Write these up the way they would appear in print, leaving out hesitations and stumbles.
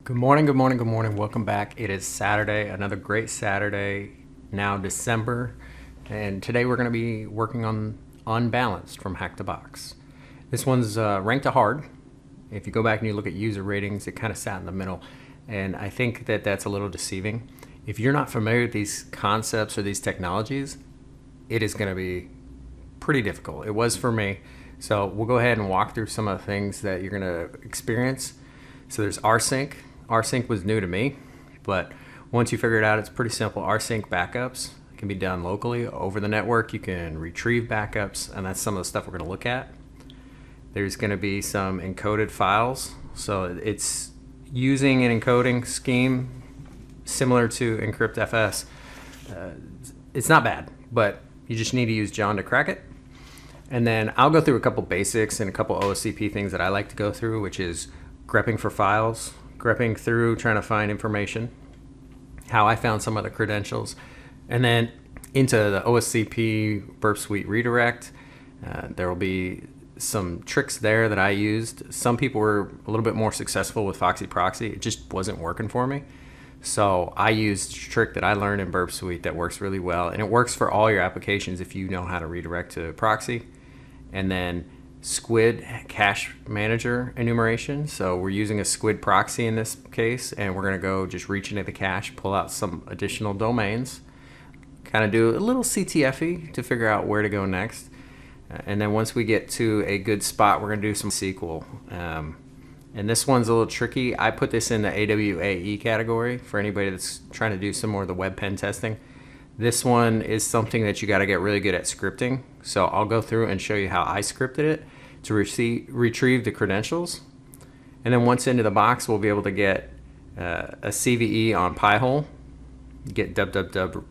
Good morning, good morning, good morning. Welcome back. It is Saturday, another great Saturday, now December. And today we're going to be working on Unbalanced from HackTheBox. This one's ranked to hard. If you go back and you look at user ratings, it kind of sat in the middle. And I think that that's a little deceiving. If you're not familiar with these concepts or these technologies, it is going to be pretty difficult. It was for me. So we'll go ahead and walk through some of the things that you're going to experience. So there's RSYNC. RSYNC was new to me, but once you figure it out, it's pretty simple. RSYNC backups can be done locally over the network. You can retrieve backups, and that's some of the stuff we're going to look at. There's going to be some encoded files. So it's using an encoding scheme similar to EncFS. It's not bad, but you just need to use John to crack it. And then I'll go through a couple basics and a couple OSCP things that I like to go through, which is grepping for files, grepping through, trying to find information, how I found some of the credentials, and then into the OSCP Burpsuite redirect. There will be some tricks there that I used. Some people were a little bit more successful with FoxyProxy. It just wasn't working for me. So I used a trick that I learned in Burpsuite that works really well, and it works for all your applications if you know how to redirect to proxy. And then Squid cache manager enumeration. So we're using a SquidProxy in this case, and we're going to go just reach into the cache, pull out some additional domains, kind of do a little CTF-y to figure out where to go next. And then once we get to a good spot, we're going to do some SQL. And this one's a little tricky. I put this in the AWAE category for anybody that's trying to do some more of the web pen testing. This one is something that you got to get really good at scripting. So I'll go through and show you how I scripted it to retrieve the credentials. And then once into the box, we'll be able to get a CVE on Pi-Hole, get www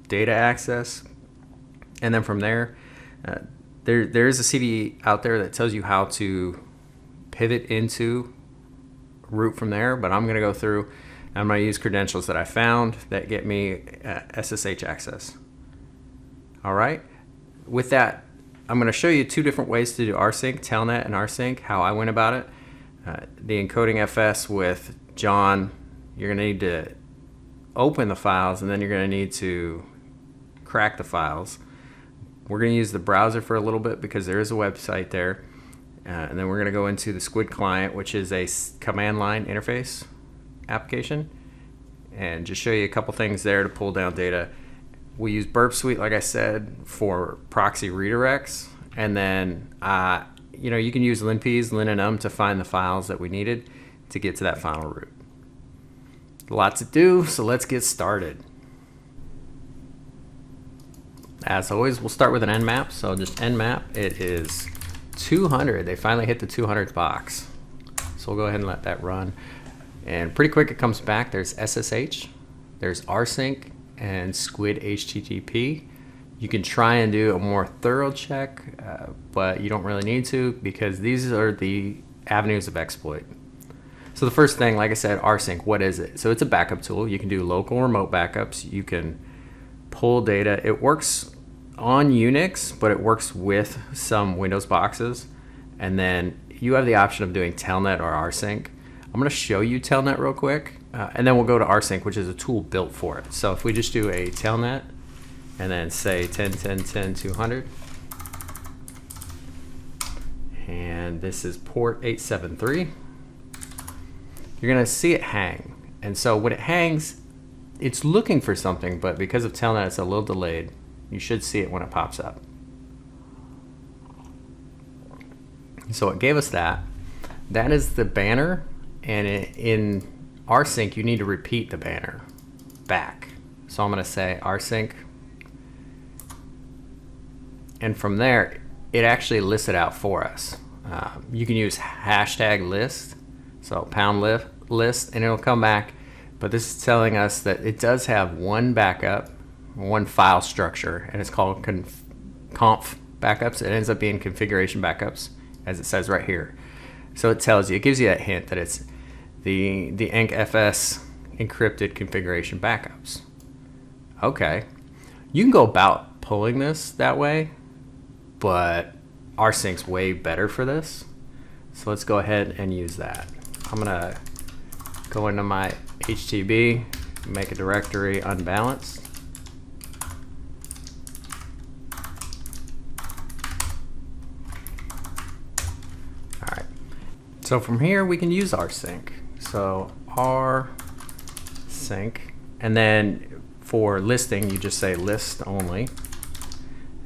data access. And then from there, there is a CVE out there that tells you how to pivot into root from there, but I'm going to go through. I'm going to use credentials that I found that get me SSH access. All right. With that, I'm going to show you two different ways to do RSYNC, telnet and RSYNC, how I went about it. The encoding FS with John, you're going to need to open the files, and then you're going to need to crack the files. We're going to use the browser for a little bit because there is a website there. And then we're going to go into the squidclient, which is a command line interface application, and just show you a couple things there to pull down data. We use Burpsuite, like I said, for proxy redirects, and then you can use linps, lin and to find the files that we needed to get to that final root. A lot to do, so let's get started. As always, we'll start with an NMap. So just NMap, it is 200. They finally hit the 200th box, so we'll go ahead and let that run. And pretty quick it comes back. There's SSH, there's RSYNC, and squid HTTP. You can try and do a more thorough check, but you don't really need to because these are the avenues of exploit. So the first thing, like I said, RSYNC, what is it? So it's a backup tool. You can do local remote backups. You can pull data. It works on Unix, but it works with some Windows boxes. And then you have the option of doing telnet or RSYNC. I'm going to show you telnet real quick, and then we'll go to RSYNC, which is a tool built for it. So if we just do a telnet and then say 10.10.10.200, and this is port 873, you're going to see it hang. And so when it hangs, it's looking for something, but because of telnet, it's a little delayed. You should see it when it pops up. So it gave us that. That is the banner. And in RSYNC, you need to repeat the banner back. So I'm going to say RSYNC. And from there, it actually lists it out for us. You can use hashtag list, so pound list, and it'll come back. But this is telling us that it does have one backup, one file structure, and it's called conf backups. It ends up being configuration backups, as it says right here. So it tells you, it gives you that hint that it's the EncFS encrypted configuration backups. Okay, you can go about pulling this that way, but RSYNC's way better for this. So let's go ahead and use that. I'm gonna go into my HTB, make a directory unbalanced. Alright, so from here we can use RSYNC. So RSYNC, and then for listing you just say list only.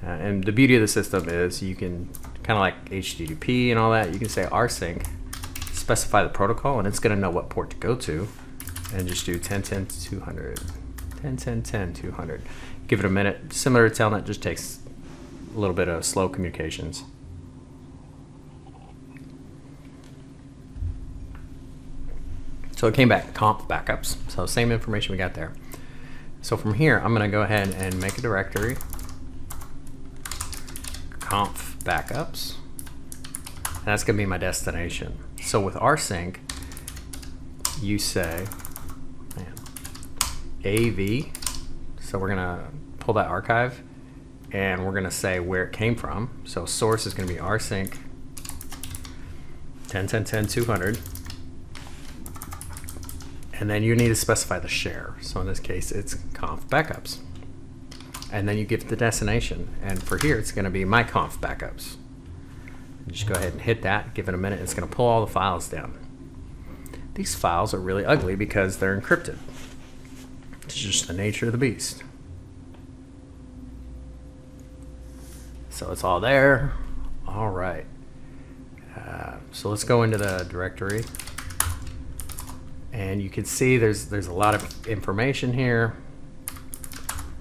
And the beauty of the system is you can, kind of like HTTP and all that, you can say RSYNC, specify the protocol, and it's going to know what port to go to, and just do 10.10.200, 10.10.10.200. Give it a minute. Similar to telnet, just takes a little bit of slow communications. So it came back conf backups, so same information we got there. So from here, I'm going to go ahead and make a directory, conf backups, and that's going to be my destination. So with RSYNC, you say AV, so we're going to pull that archive, and we're going to say where it came from. So source is going to be RSYNC 10.10.10.200, and then you need to specify the share. So in this case, it's conf backups. And then you give the destination, and for here it's going to be my conf backups. Just go ahead and hit that, give it a minute, it's going to pull all the files down. These files are really ugly because they're encrypted. It's just the nature of the beast. So it's all there. All right. So let's go into the directory, and you can see there's a lot of information here.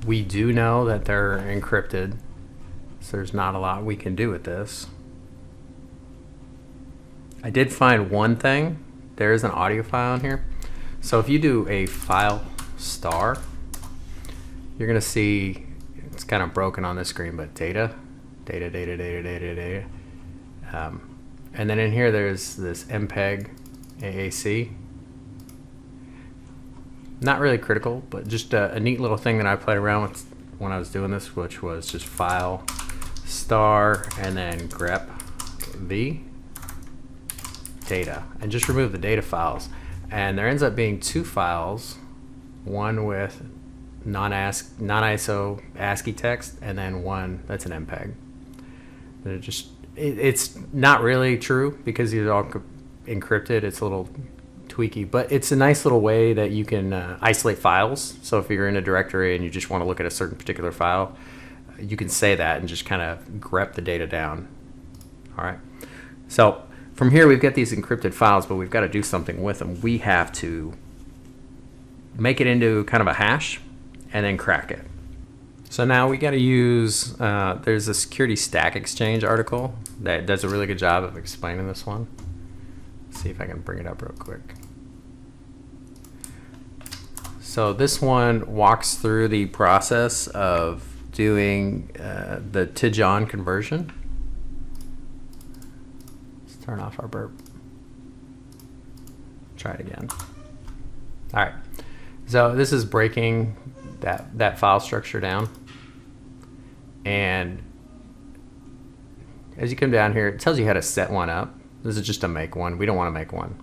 We do know that they're encrypted, so there's not a lot we can do with this. I did find one thing. There is an audio file in here. So if you do a file star, you're going to see it's kind of broken on this screen, but data. And then in here there's this MPEG AAC. Not really critical, but just a neat little thing that I played around with when I was doing this, which was just file star and then grep v data, and just remove the data files. And there ends up being two files, one with non-ISO ASCII text, and then one that's an MPEG. It's not really true because these are all encrypted. It's a little tweaky, but it's a nice little way that you can isolate files. So if you're in a directory and you just want to look at a certain particular file, you can say that and just kind of grep the data down. All right. So from here, we've got these encrypted files, but we've got to do something with them. We have to make it into kind of a hash and then crack it. So now we got to use, there's a Security Stack Exchange article that does a really good job of explaining this one. Let's see if I can bring it up real quick. So this one walks through the process of doing the to John conversion. Let's turn off our burp. Try it again. All right. So this is breaking that file structure down. And as you come down here, it tells you how to set one up. This is just to make one. We don't want to make one.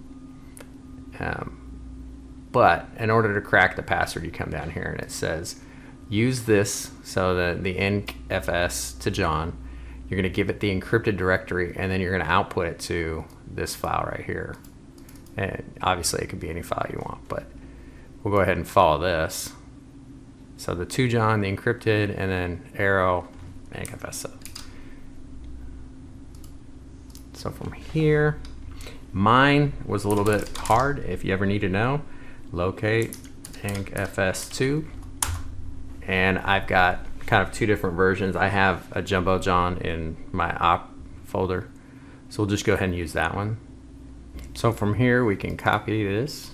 But in order to crack the password, you come down here and it says, use this, so the encfs to John, you're going to give it the encrypted directory, and then you're going to output it to this file right here. And obviously it could be any file you want, but we'll go ahead and follow this. So the to John, the encrypted, and then arrow, encfs. So from here, mine was a little bit hard. If you ever need to know, locate encfs2, and I've got kind of two different versions. I have a jumbo John in my op folder, so we'll just go ahead and use that one. So from here we can copy this,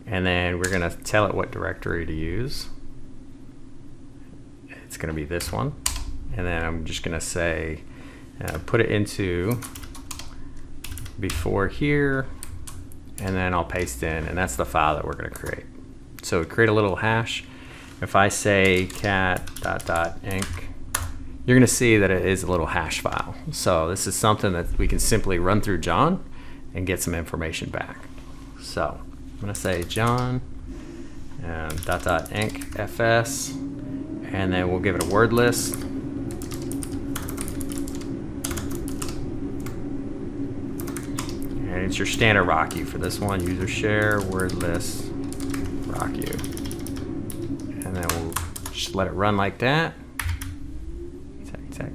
and then we're going to tell it what directory to use. It's going to be this one, and then I'm just going to say put it into before here, and then I'll paste in, and that's the file that we're going to create. So create a little hash. If I say cat.enc, you're going to see that it is a little hash file. So this is something that we can simply run through John and get some information back. So going to say John and .encfs, and then we'll give it a word list. And it's your standard ROCU for this one, user share, word list, ROCU. And then we'll just let it run like that.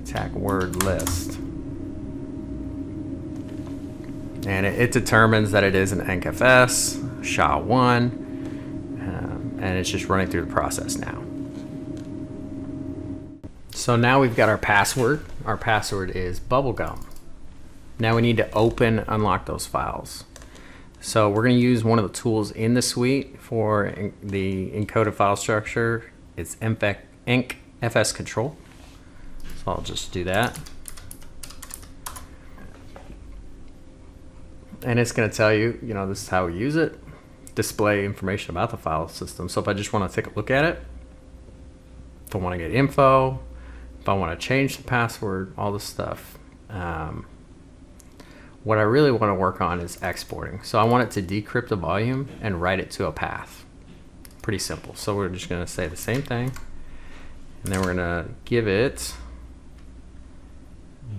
Tac, word list. And it determines that it is an EncFS, SHA-1, and it's just running through the process now. So now we've got our password. Our password is bubblegum. Now we need to unlock those files. So we're going to use one of the tools in the suite for the encoded file structure. It's encfsctl. So I'll just do that. And it's going to tell you, this is how we use it. Display information about the file system. So if I just want to take a look at it, if I want to get info, if I want to change the password, all this stuff. What I really want to work on is exporting. So I want it to decrypt the volume and write it to a path. Pretty simple. So we're just going to say the same thing. And then we're going to give it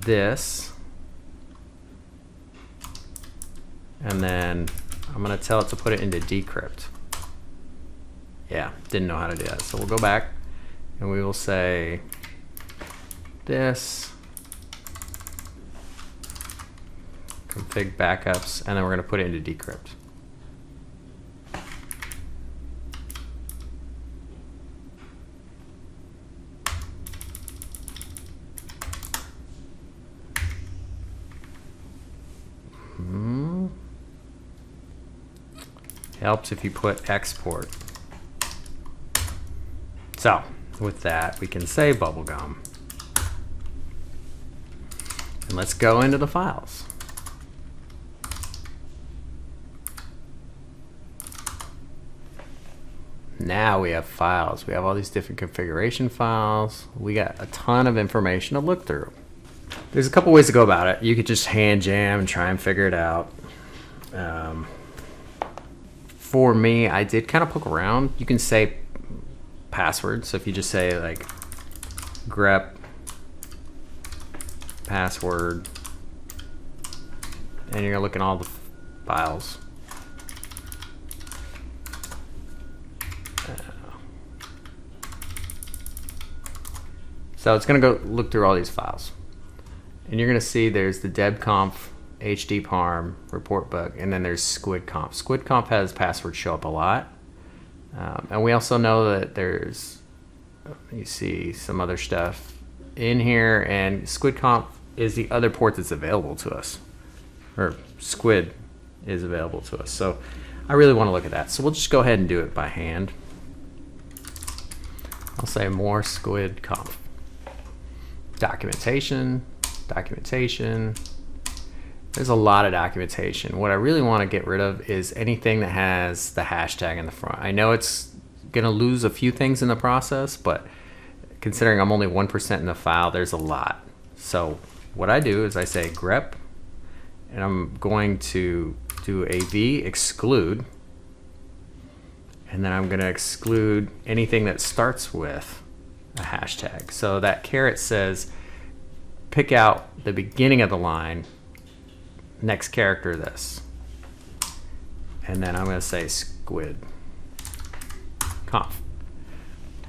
this. And then I'm going to tell it to put it into Decrypt. Yeah, didn't know how to do that. So we'll go back and we will say this, config backups, and then we're going to put it into Decrypt. Helps if you put export. So with that, we can say bubblegum. And let's go into the files. Now we have files. We have all these different configuration files. We got a ton of information to look through. There's a couple ways to go about it. You could just hand jam and try and figure it out. For me, I did kind of poke around. You can say passwords. So if you just say like grep password, and you're gonna look at all the files. So it's gonna go look through all these files, and you're gonna see there's the debconf, hdparm, report bug, and then there's squidconf. Squidconf has passwords show up a lot, and we also know that there's, you see some other stuff in here, and squidconf is the other port that's available to us, or squid is available to us. So I really want to look at that. So we'll just go ahead and do it by hand. I'll say more squidconf. Documentation. There's a lot of documentation. What I really want to get rid of is anything that has the hashtag in the front. I know it's going to lose a few things in the process, but considering I'm only 1% in the file, there's a lot. So what I do is I say grep, and I'm going to do a v exclude, and then I'm going to exclude anything that starts with a hashtag. So that caret says pick out the beginning of the line, next character this, and then I'm going to say squid conf.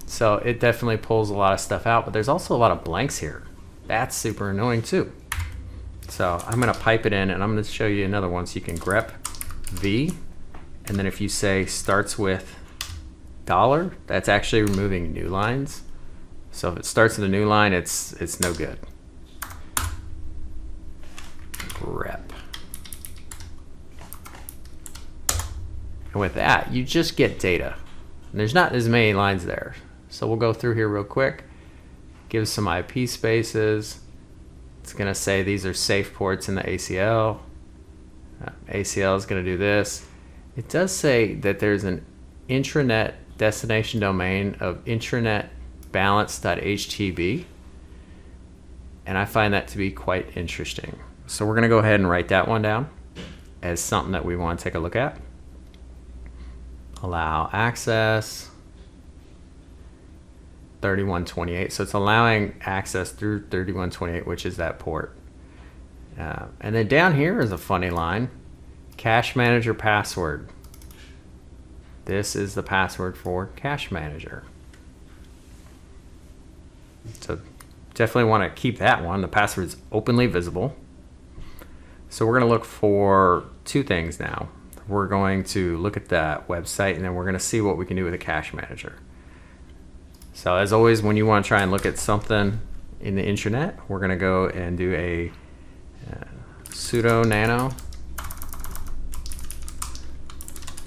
So it definitely pulls a lot of stuff out, but there's also a lot of blanks here. That's super annoying too. So I'm going to pipe it in, and I'm going to show you another one. So you can grep v, and then if you say starts with $, that's actually removing new lines. So if it starts with a new line, it's no good. Grep. And with that, you just get data. And there's not as many lines there. So we'll go through here real quick. Give some IP spaces. It's going to say these are safe ports in the ACL. ACL is going to do this. It does say that there's an intranet destination domain of intranet.unbalanced.htb. And I find that to be quite interesting. So we're going to go ahead and write that one down as something that we want to take a look at. allow access 3128. So it's allowing access through 3128, which is that port. And then down here is a funny line, cache manager password. This is the password for cache manager. So definitely want to keep that one. The password is openly visible. So we're going to look for two things now. We're going to look at that website, and then we're going to see what we can do with a cache manager. So as always, when you want to try and look at something in the intranet, we're going to go and do a sudo nano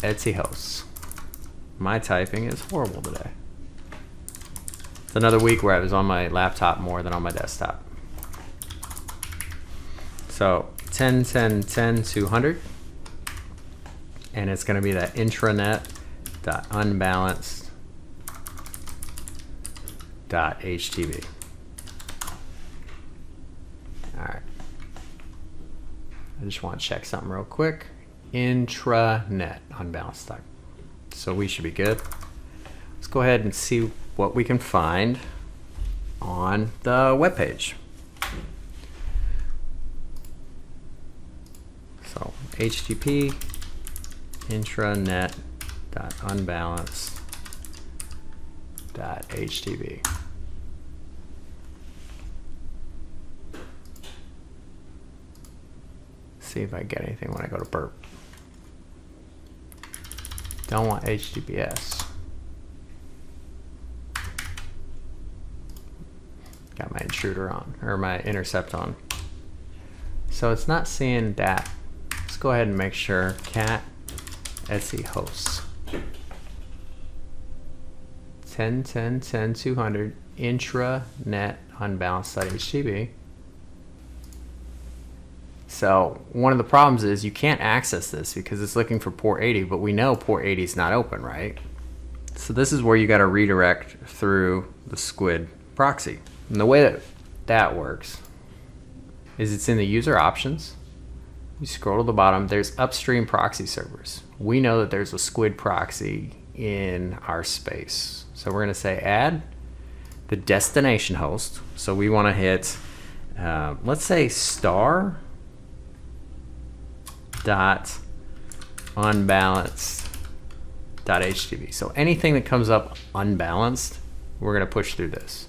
etc-hosts. My typing is horrible today. It's another week where I was on my laptop more than on my desktop. So 10.10.10.200, and it's going to be that intranet.unbalanced.htb. All right. I just want to check something real quick. Intranet unbalanced. So we should be good. Let's go ahead and see what we can find on the web page. So HTTP intranet.unbalanced.htb. See if I get anything when I go to burp. Don't want HTTPS. Got my intruder on, or my intercept on. So it's not seeing that. Let's go ahead and make sure cat etc hosts 10.10.10.200 intranet unbalanced.htb. So one of the problems is you can't access this because it's looking for port 80, but we know port 80 is not open, right? So this is where you got to redirect through the SquidProxy. And the way that that works is it's in the user options. You scroll to the bottom, there's upstream proxy servers. We know that there's a SquidProxy in our space. So we're going to say add the destination host. So we want to hit, let's say star.unbalanced.htb. So anything that comes up unbalanced, we're going to push through this.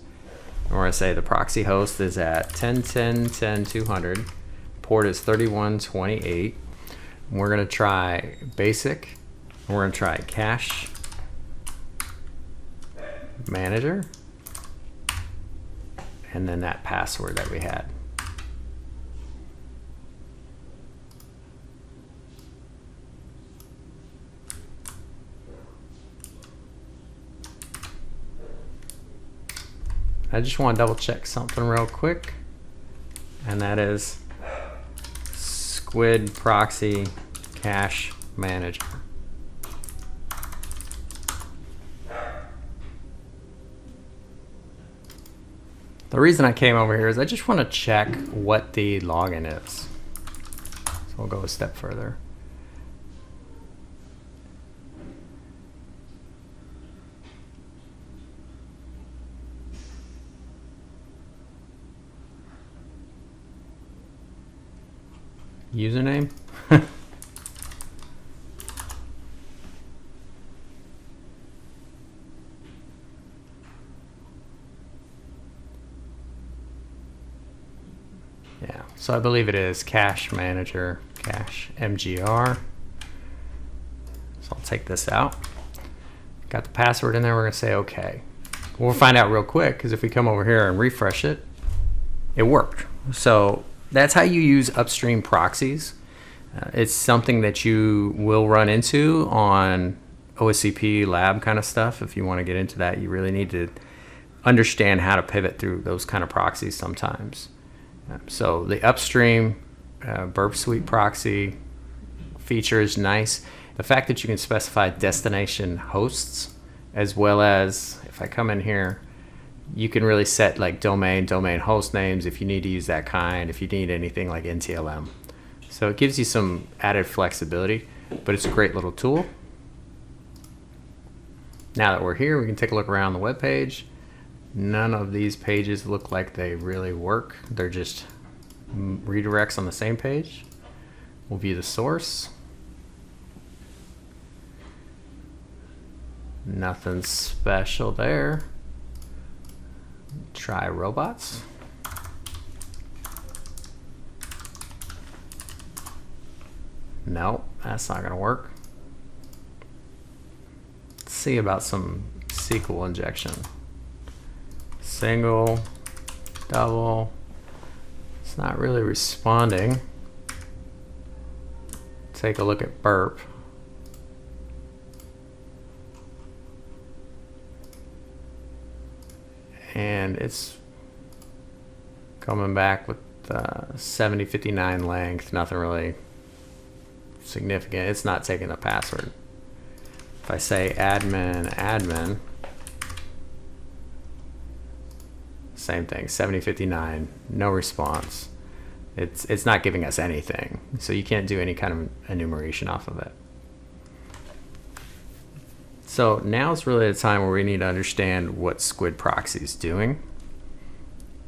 And we're going to say the proxy host is at 10.10.10.200. Port is 3128. We're going to try basic. We're going to try cache manager. And then that password that we had. I just want to double check something real quick, and that is SquidProxy cache manager. The reason I came over here is I just want to check what the login is. So we'll go a step further. Username. Yeah, so I believe it is cache manager, cache mgr. So I'll take this out. Got the password in there, we're gonna say okay. We'll find out real quick, because if we come over here and refresh it, it worked. So that's how you use upstream proxies. It's something that you will run into on OSCP lab kind of stuff. If you want to get into that, you really need to understand how to pivot through those kind of proxies sometimes. So the upstream Burpsuite proxy feature is nice. The fact that you can specify destination hosts, as well as if I come in here, you can really set like domain host names if you need to use that kind, if you need anything like NTLM. So it gives you some added flexibility, but it's a great little tool. Now that we're here, we can take a look around the web page. None of these pages look like they really work. They're just redirects on the same page. We'll view the source. Nothing special there. Try robots. Nope, that's not gonna work. Let's see about some SQL injection. Single, double. It's not really responding. Take a look at burp. And it's coming back with 7059 length, nothing really significant. It's not taking the password. If I say admin, same thing, 7059, no response. It's not giving us anything, so you can't do any kind of enumeration off of it. So now is really the time where we need to understand what SquidProxy is doing,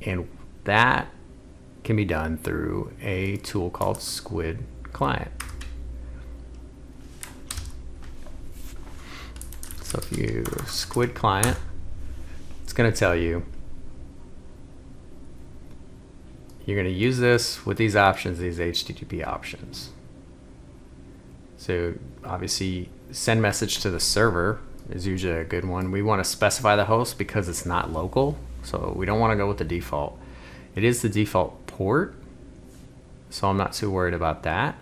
and that can be done through a tool called squidclient. So if you squidclient, it's going to tell you you're going to use this with these options, these HTTP options. So obviously send message to the server is usually a good one. We want to specify the host because it's not local, so we don't want to go with the default. It is the default port, so I'm not too worried about that.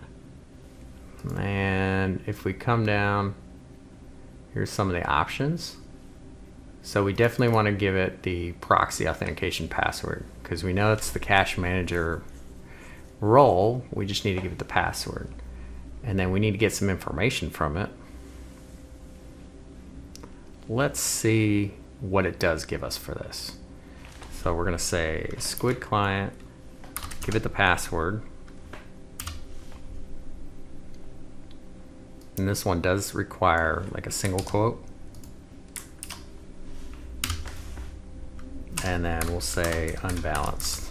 And if we come down, here's some of the options. So we definitely want to give it the proxy authentication password because we know it's the cache manager role. We just need to give it the password. And then we need to get some information from it. Let's see what it does give us for this. So we're going to say squidclient, give it the password. And this one does require like a single quote. And then we'll say unbalanced.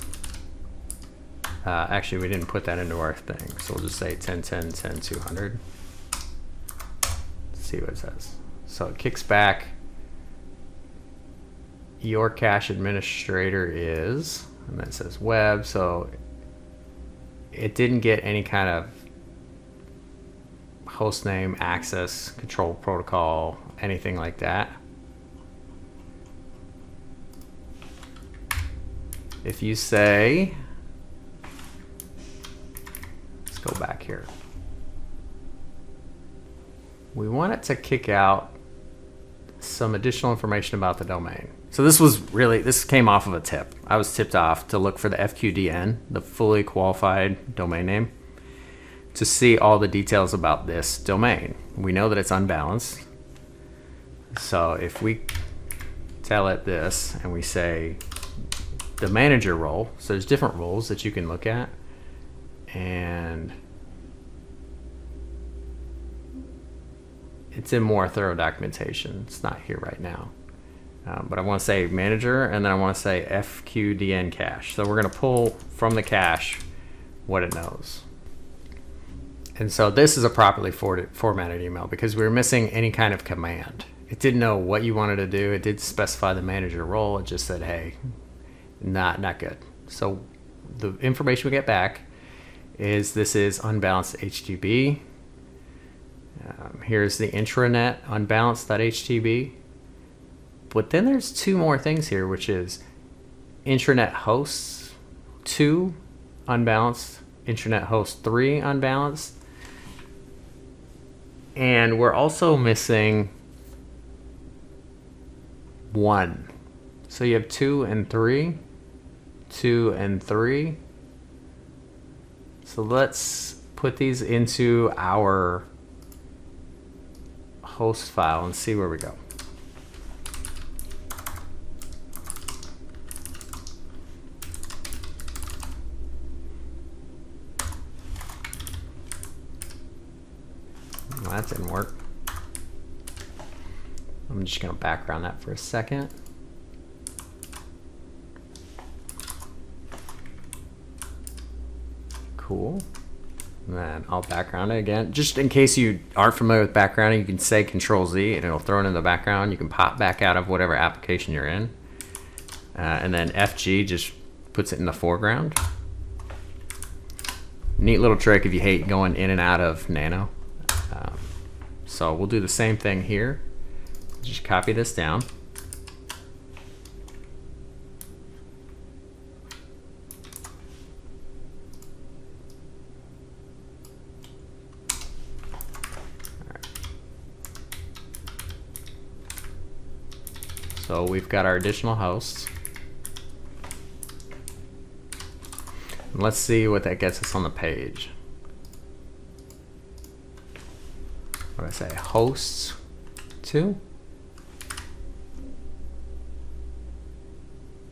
Actually, we didn't put that into our thing, so we'll just say 10, 10, 10, 200. Let's see what it says. So it kicks back. Your cache administrator is, and then it says web. So it didn't get any kind of hostname, access control protocol, anything like that. If you say, let's go back here. We want it to kick out some additional information about the domain. So this came off of a tip. I was tipped off to look for the FQDN, the fully qualified domain name, to see all the details about this domain. We know that it's unbalanced. So if we tell it this and we say the manager role, so there's different roles that you can look at, and it's in more thorough documentation. It's not here right now. But I want to say manager, and then I want to say FQDN cache. So we're going to pull from the cache what it knows. And so this is a properly formatted email because we were missing any kind of command. It didn't know what you wanted to do. It did specify the manager role. It just said, hey, not good. So the information we get back is this is unbalanced HTTP. Here's the intranet unbalanced.htb. But then there's two more things here, which is intranet hosts 2 unbalanced, intranet host 3 unbalanced. And we're also missing 1. So you have 2 and 3, 2 and 3. So let's put these into our host file and see where we go. Well, that didn't work. I'm just going to background that for a second. Cool. And then I'll background it again. Just in case you aren't familiar with backgrounding, you can say Control Z and it'll throw it in the background. You can pop back out of whatever application you're in. And then FG just puts it in the foreground. Neat little trick if you hate going in and out of Nano. So we'll do the same thing here. Just copy this down. So we've got our additional hosts. And let's see what that gets us on the page. What do I say? Hosts 2?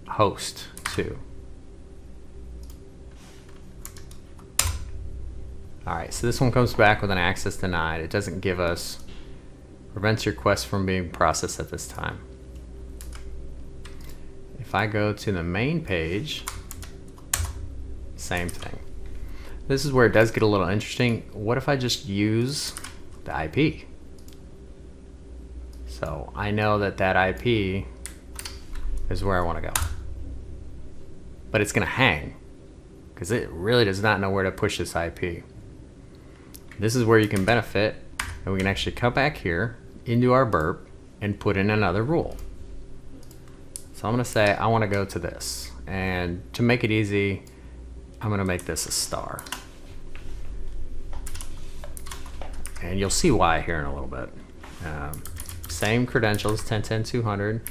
Host 2. Alright, so this one comes back with an access denied. It doesn't give us, prevents your request from being processed at this time. If I go to the main page, same thing. This is where it does get a little interesting. What if I just use the IP? So I know that that IP is where I want to go. But it's going to hang because it really does not know where to push this IP. This is where you can benefit, and we can actually come back here into our burp and put in another rule. So I'm going to say I want to go to this, and to make it easy, I'm going to make this a star. And you'll see why here in a little bit. Same credentials, 10.10.200.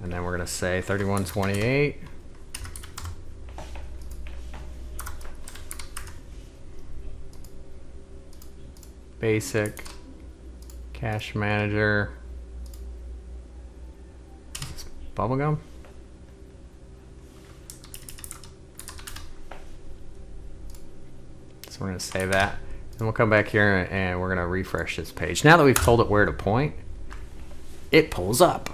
And then we're going to say 3128. Basic. Cache manager. Bubblegum. So we're going to save that. And we'll come back here and we're going to refresh this page. Now that we've told it where to point, it pulls up.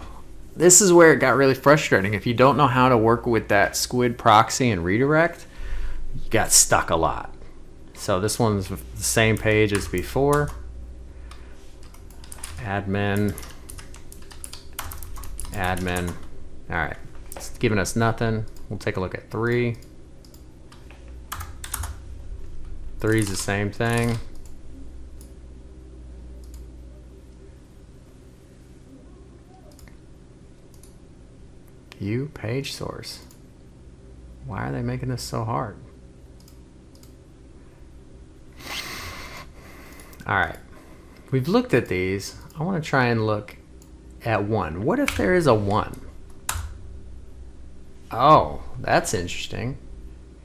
This is where it got really frustrating. If you don't know how to work with that SquidProxy and redirect, you got stuck a lot. So this one's the same page as before. Admin. Admin. All right, it's giving us nothing. We'll take a look at 3. 3 is the same thing. View page source. Why are they making this so hard? All right, we've looked at these. I want to try and look at 1. What if there is a 1? Oh, that's interesting.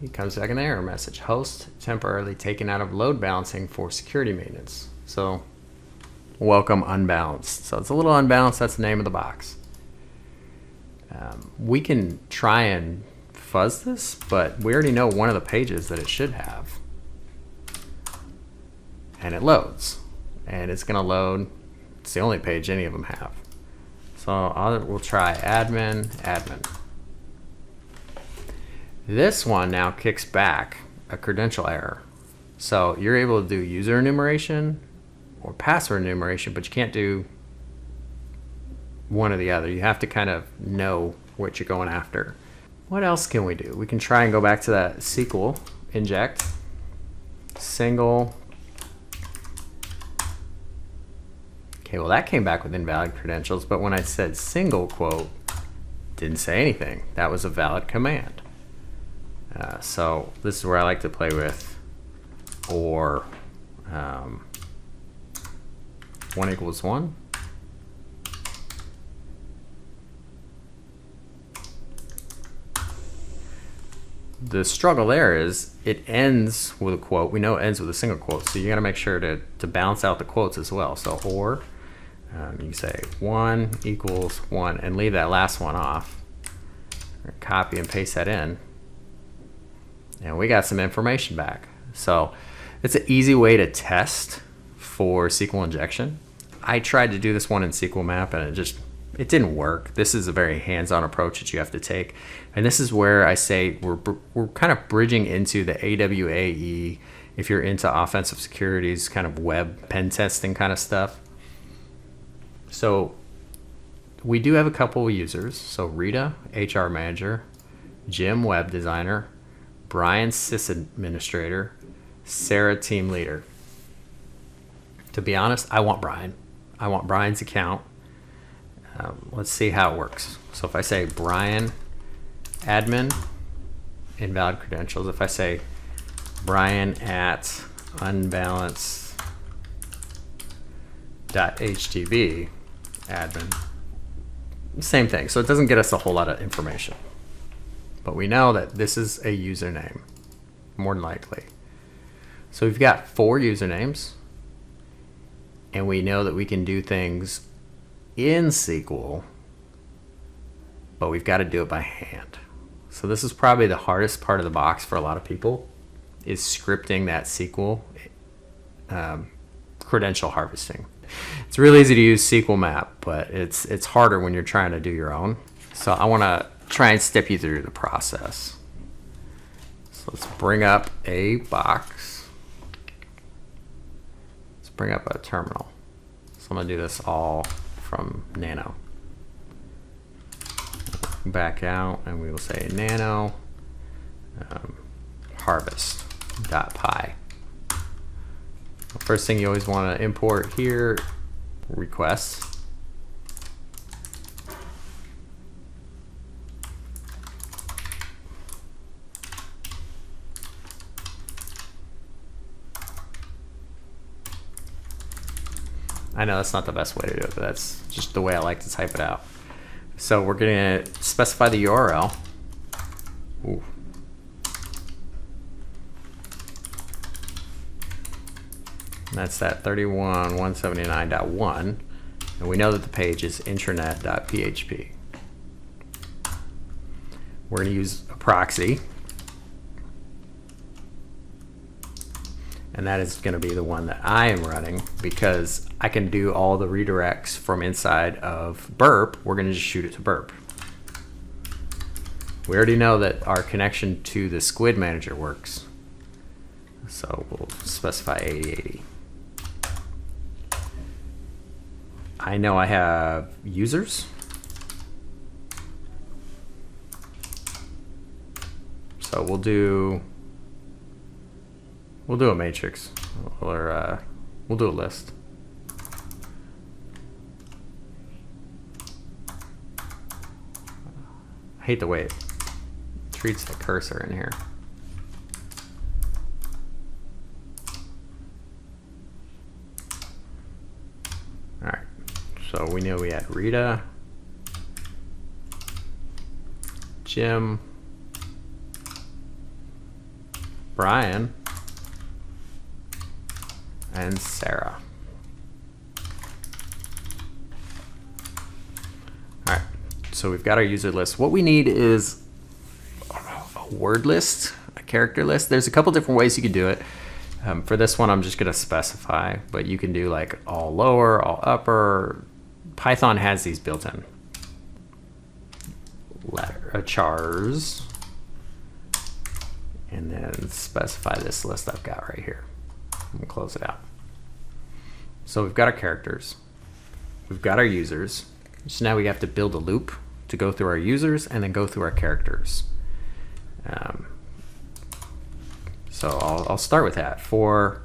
He comes back an error message. Host temporarily taken out of load balancing for security maintenance. So welcome unbalanced. So it's a little unbalanced. That's the name of the box. We can try and fuzz this, but we already know one of the pages that it should have. And it loads. And it's going to load. It's the only page any of them have. So we'll try admin, admin. This one now kicks back a credential error. So you're able to do user enumeration or password enumeration, but you can't do one or the other. You have to kind of know what you're going after. What else can we do? We can try and go back to that SQL inject, single. Okay, well that came back with invalid credentials, but when I said single quote, didn't say anything. That was a valid command. So this is where I like to play with or 1 equals 1. The struggle there is it ends with a quote. We know it ends with a single quote, so you got to make sure to balance out the quotes as well. So or you can say 1 equals 1 and leave that last one off. Copy and paste that in. And we got some information back. So It's an easy way to test for SQL injection. I tried to do this one in SQL Map and it didn't work. This is a very hands-on approach that you have to take. And this is where I say we're kind of bridging into the AWAE, if you're into offensive securities, kind of web pen testing kind of stuff. So we do have a couple of users. So Rita, HR manager, Jim, web designer, Bryan, sysadministrator, Sarah, team leader. To be honest, I want Bryan. I want Bryan's account. Let's see how it works. So if I say Bryan, admin, invalid credentials. If I say Bryan at unbalanced.htb, admin, same thing. So it doesn't get us a whole lot of information. But we know that this is a username, more than likely. So we've got 4 usernames. And we know that we can do things in SQL, but we've got to do it by hand. So this is probably the hardest part of the box for a lot of people, is scripting that SQL credential harvesting. It's really easy to use SQL Map, but it's harder when you're trying to do your own. So I want to try and step you through the process. So let's bring up a box. Let's bring up a terminal. So I'm going to do this all from nano. Back out, and we will say nano harvest.py. First thing you always want to import here, requests. I know that's not the best way to do it, but that's just the way I like to type it out. So we're going to specify the URL. Ooh. And that's that 31.179.1. And we know that the page is intranet.php. We're going to use a proxy. And that is going to be the one that I am running, because I can do all the redirects from inside of burp. We're going to just shoot it to burp. We already know that our connection to the squid manager works. So we'll specify 8080. I know I have users. So we'll do a matrix, or we'll do a list. I hate the way it treats the cursor in here. All right, so we know we had Rita, Jim, Bryan, and Sarah. All right, so we've got our user list. What we need is a word list, a character list. There's a couple different ways you can do it. For this one, I'm just going to specify, but you can do like all lower, all upper. Python has these built in. Chars, and then specify this list I've got right here. And close it out. So we've got our characters, we've got our users. So now we have to build a loop to go through our users and then go through our characters. So I'll start with that. For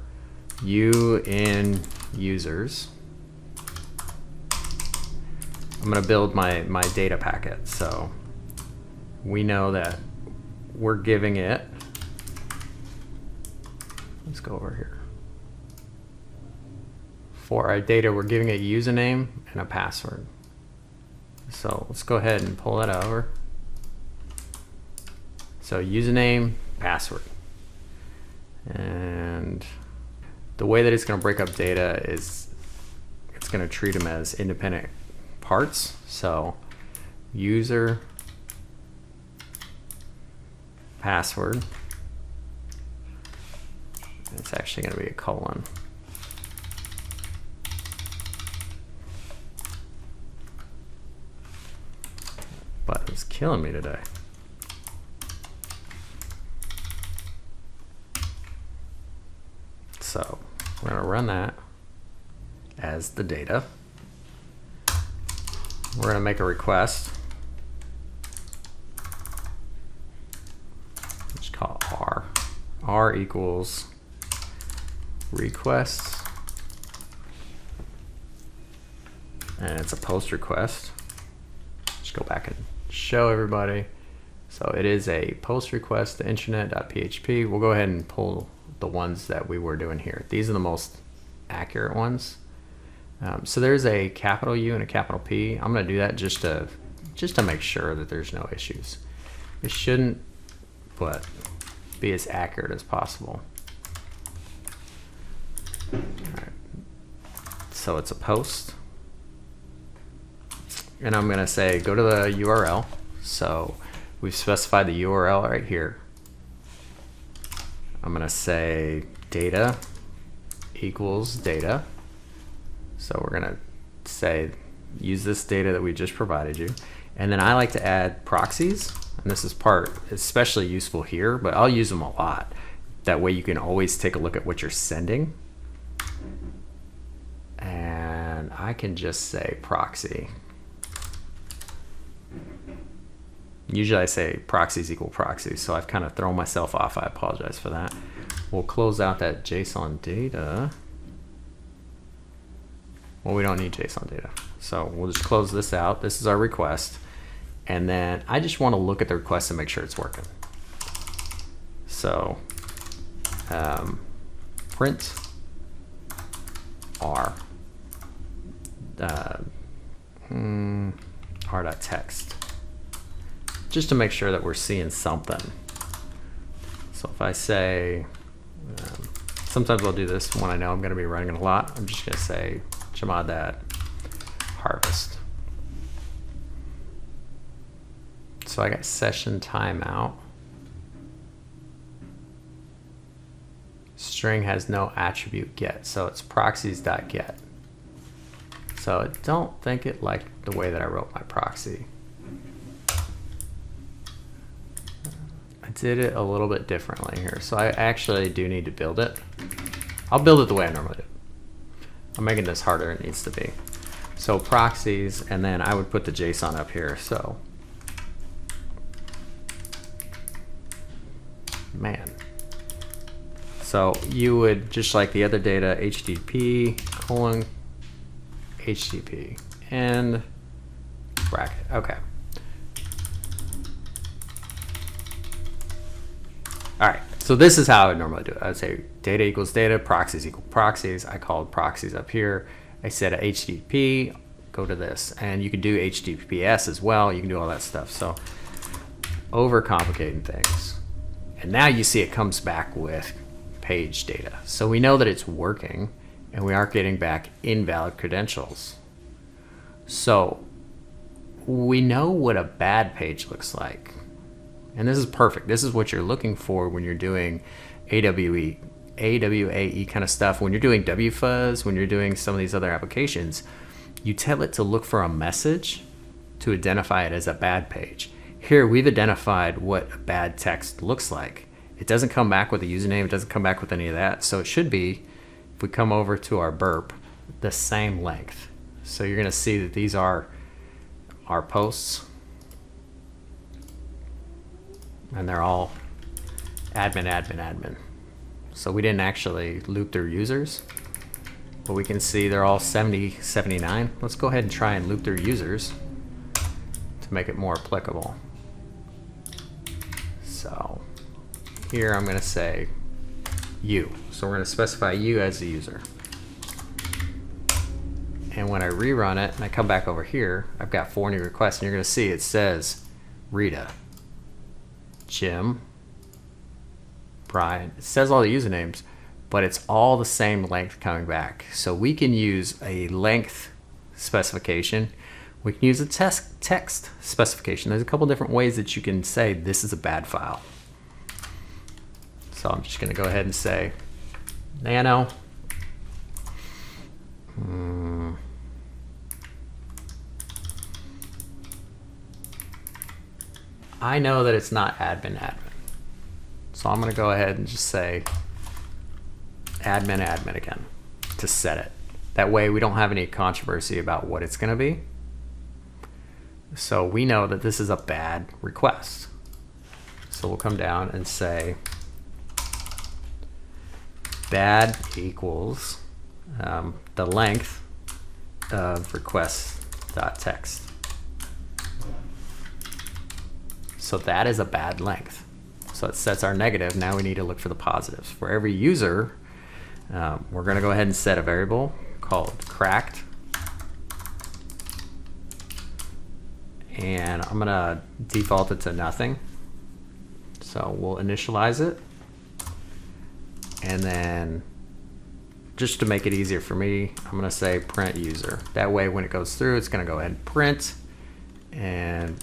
you in users, I'm going to build my data packet. So we know that we're giving it, let's go over here. For our data, we're giving it a username and a password. So let's go ahead and pull that over. So username, password. And the way that it's going to break up data is it's going to treat them as independent parts. So user, password, It's actually going to be a colon. But it's killing me today. So we're going to run that as the data. We're going to make a request. Just call it R. R equals requests. And it's a post request. Just go back and show everybody. So it is a post request to intranet.php. We'll go ahead and pull the ones that we were doing here. These are the most accurate ones. So there's a capital U and a capital P. I'm going to do that just to make sure that there's no issues. It shouldn't, but be as accurate as possible. All right. So it's a post. And I'm going to say go to the URL. So we've specified the URL right here. I'm going to say data equals data. So we're going to say use this data that we just provided you. And then I like to add proxies. And this is especially useful here, but I'll use them a lot. That way you can always take a look at what you're sending. And I can just say proxy. Usually I say proxies equal proxies, so I've kind of thrown myself off. I apologize for that. We'll close out that JSON data. Well, we don't need JSON data. So we'll just close this out. This is our request. And then I just want to look at the request and make sure it's working. So print R. R.TXT. Just to make sure that we're seeing something. So if I say, sometimes I'll do this when I know I'm going to be running a lot. I'm just going to say chmod harvest. So I got session timeout. String has no attribute get, so it's proxies.get. So I don't think it liked the way that I wrote my proxy. I did it a little bit differently here, so I actually do need to build it. I'll build it the way I normally do. I'm making this harder than it needs to be. So proxies, and then I would put the JSON up here. So, man. So you would, just like the other data, HTTP colon HTTP and bracket. Okay. All right, so this is how I would normally do it. I'd say data equals data, proxies equal proxies. I called proxies up here. I said a HTTP, go to this. And you can do HTTPS as well. You can do all that stuff. So overcomplicating things. And now you see it comes back with page data. So we know that it's working and we aren't getting back invalid credentials. So we know what a bad page looks like. And this is perfect. This is what you're looking for when you're doing AWAE kind of stuff. When you're doing WFuzz, when you're doing some of these other applications, you tell it to look for a message to identify it as a bad page. Here, we've identified what a bad text looks like. It doesn't come back with a username. It doesn't come back with any of that. So it should be, if we come over to our burp, the same length. So you're going to see that these are our posts. And they're all admin, admin, admin. So we didn't actually loop their users, but we can see they're all 70, 79. Let's go ahead and try and loop their users to make it more applicable. So here I'm going to say you. So we're going to specify you as the user. And when I rerun it and I come back over here, I've got 4 new requests, and you're going to see it says Rita, Jim, Bryan. It says all the usernames, but it's all the same length coming back. So we can use a length specification. We can use a text specification. There's a couple different ways that you can say this is a bad file. So I'm just going to go ahead and say nano. I know that it's not admin. So I'm going to go ahead and just say admin again to set it. That way we don't have any controversy about what it's going to be. So we know that this is a bad request. So we'll come down and say bad equals the length of request.txt. So that is a bad length. So it sets our negative. Now we need to look for the positives. For every user, we're going to go ahead and set a variable called cracked. And I'm going to default it to nothing. So we'll initialize it. And then just to make it easier for me, I'm going to say print user. That way when it goes through, it's going to go ahead and print. And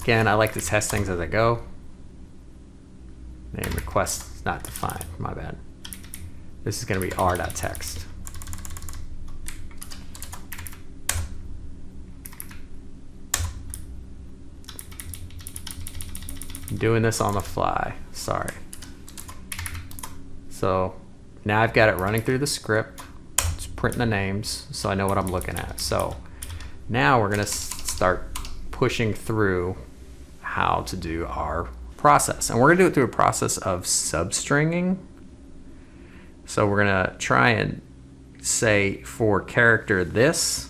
again, I like to test things as I go. Name request not defined, my bad. This is going to be r.txt. I'm doing this on the fly, sorry. So now I've got it running through the script. It's printing the names so I know what I'm looking at. So now we're going to start pushing through how to do our process. And we're going to do it through a process of substringing. So we're going to try and say for character this,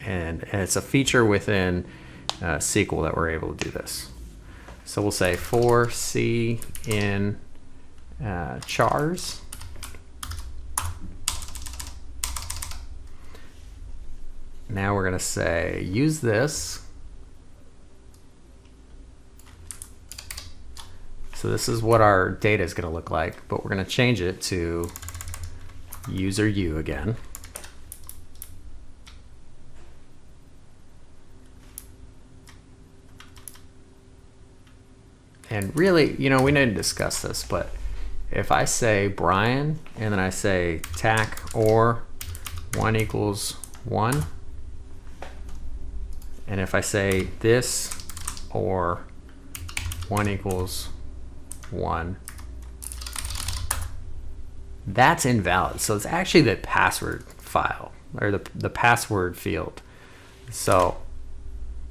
and it's a feature within SQL that we're able to do this. So we'll say for C in chars. Now we're going to say use this. So this is what our data is going to look like, but we're going to change it to user U again. And really, you know, we didn't discuss this, but if I say Bryan and then I say tac or 1 equals 1, and if I say this or 1 equals 1, that's invalid. So it's actually the password file or the password field. So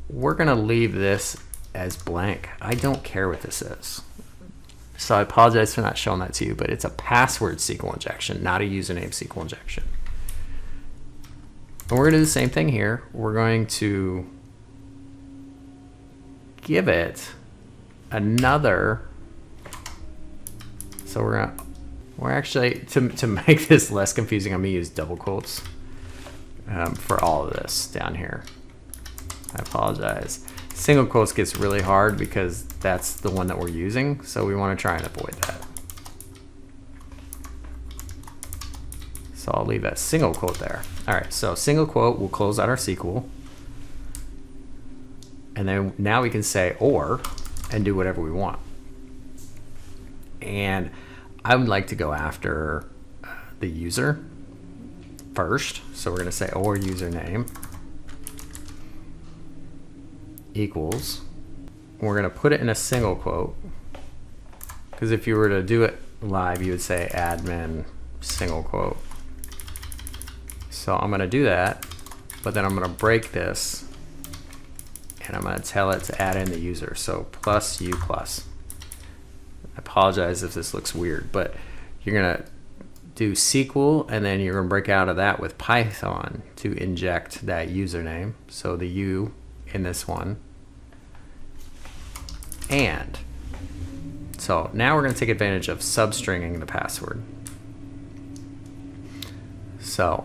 we're going to leave this as blank. I don't care what this is. So I apologize for not showing that to you, but it's a password SQL injection, not a username SQL injection. And we're going to do the same thing here. We're going to give it another. So we're actually, to make this less confusing, I'm going to use double quotes for all of this down here. I apologize. Single quotes gets really hard because that's the one that we're using, so we want to try and avoid that. So I'll leave that single quote there. All right, so single quote will close out our SQL. And then now we can say or and do whatever we want. And I would like to go after the user first. So we're going to say or username equals. We're going to put it in a single quote, because if you were to do it live, you would say admin single quote. So I'm going to do that, but then I'm going to break this and I'm going to tell it to add in the user. So plus u plus. I apologize if this looks weird, but you're going to do SQL and then you're going to break out of that with Python to inject that username. So the u in this one. And so now we're going to take advantage of substringing the password. So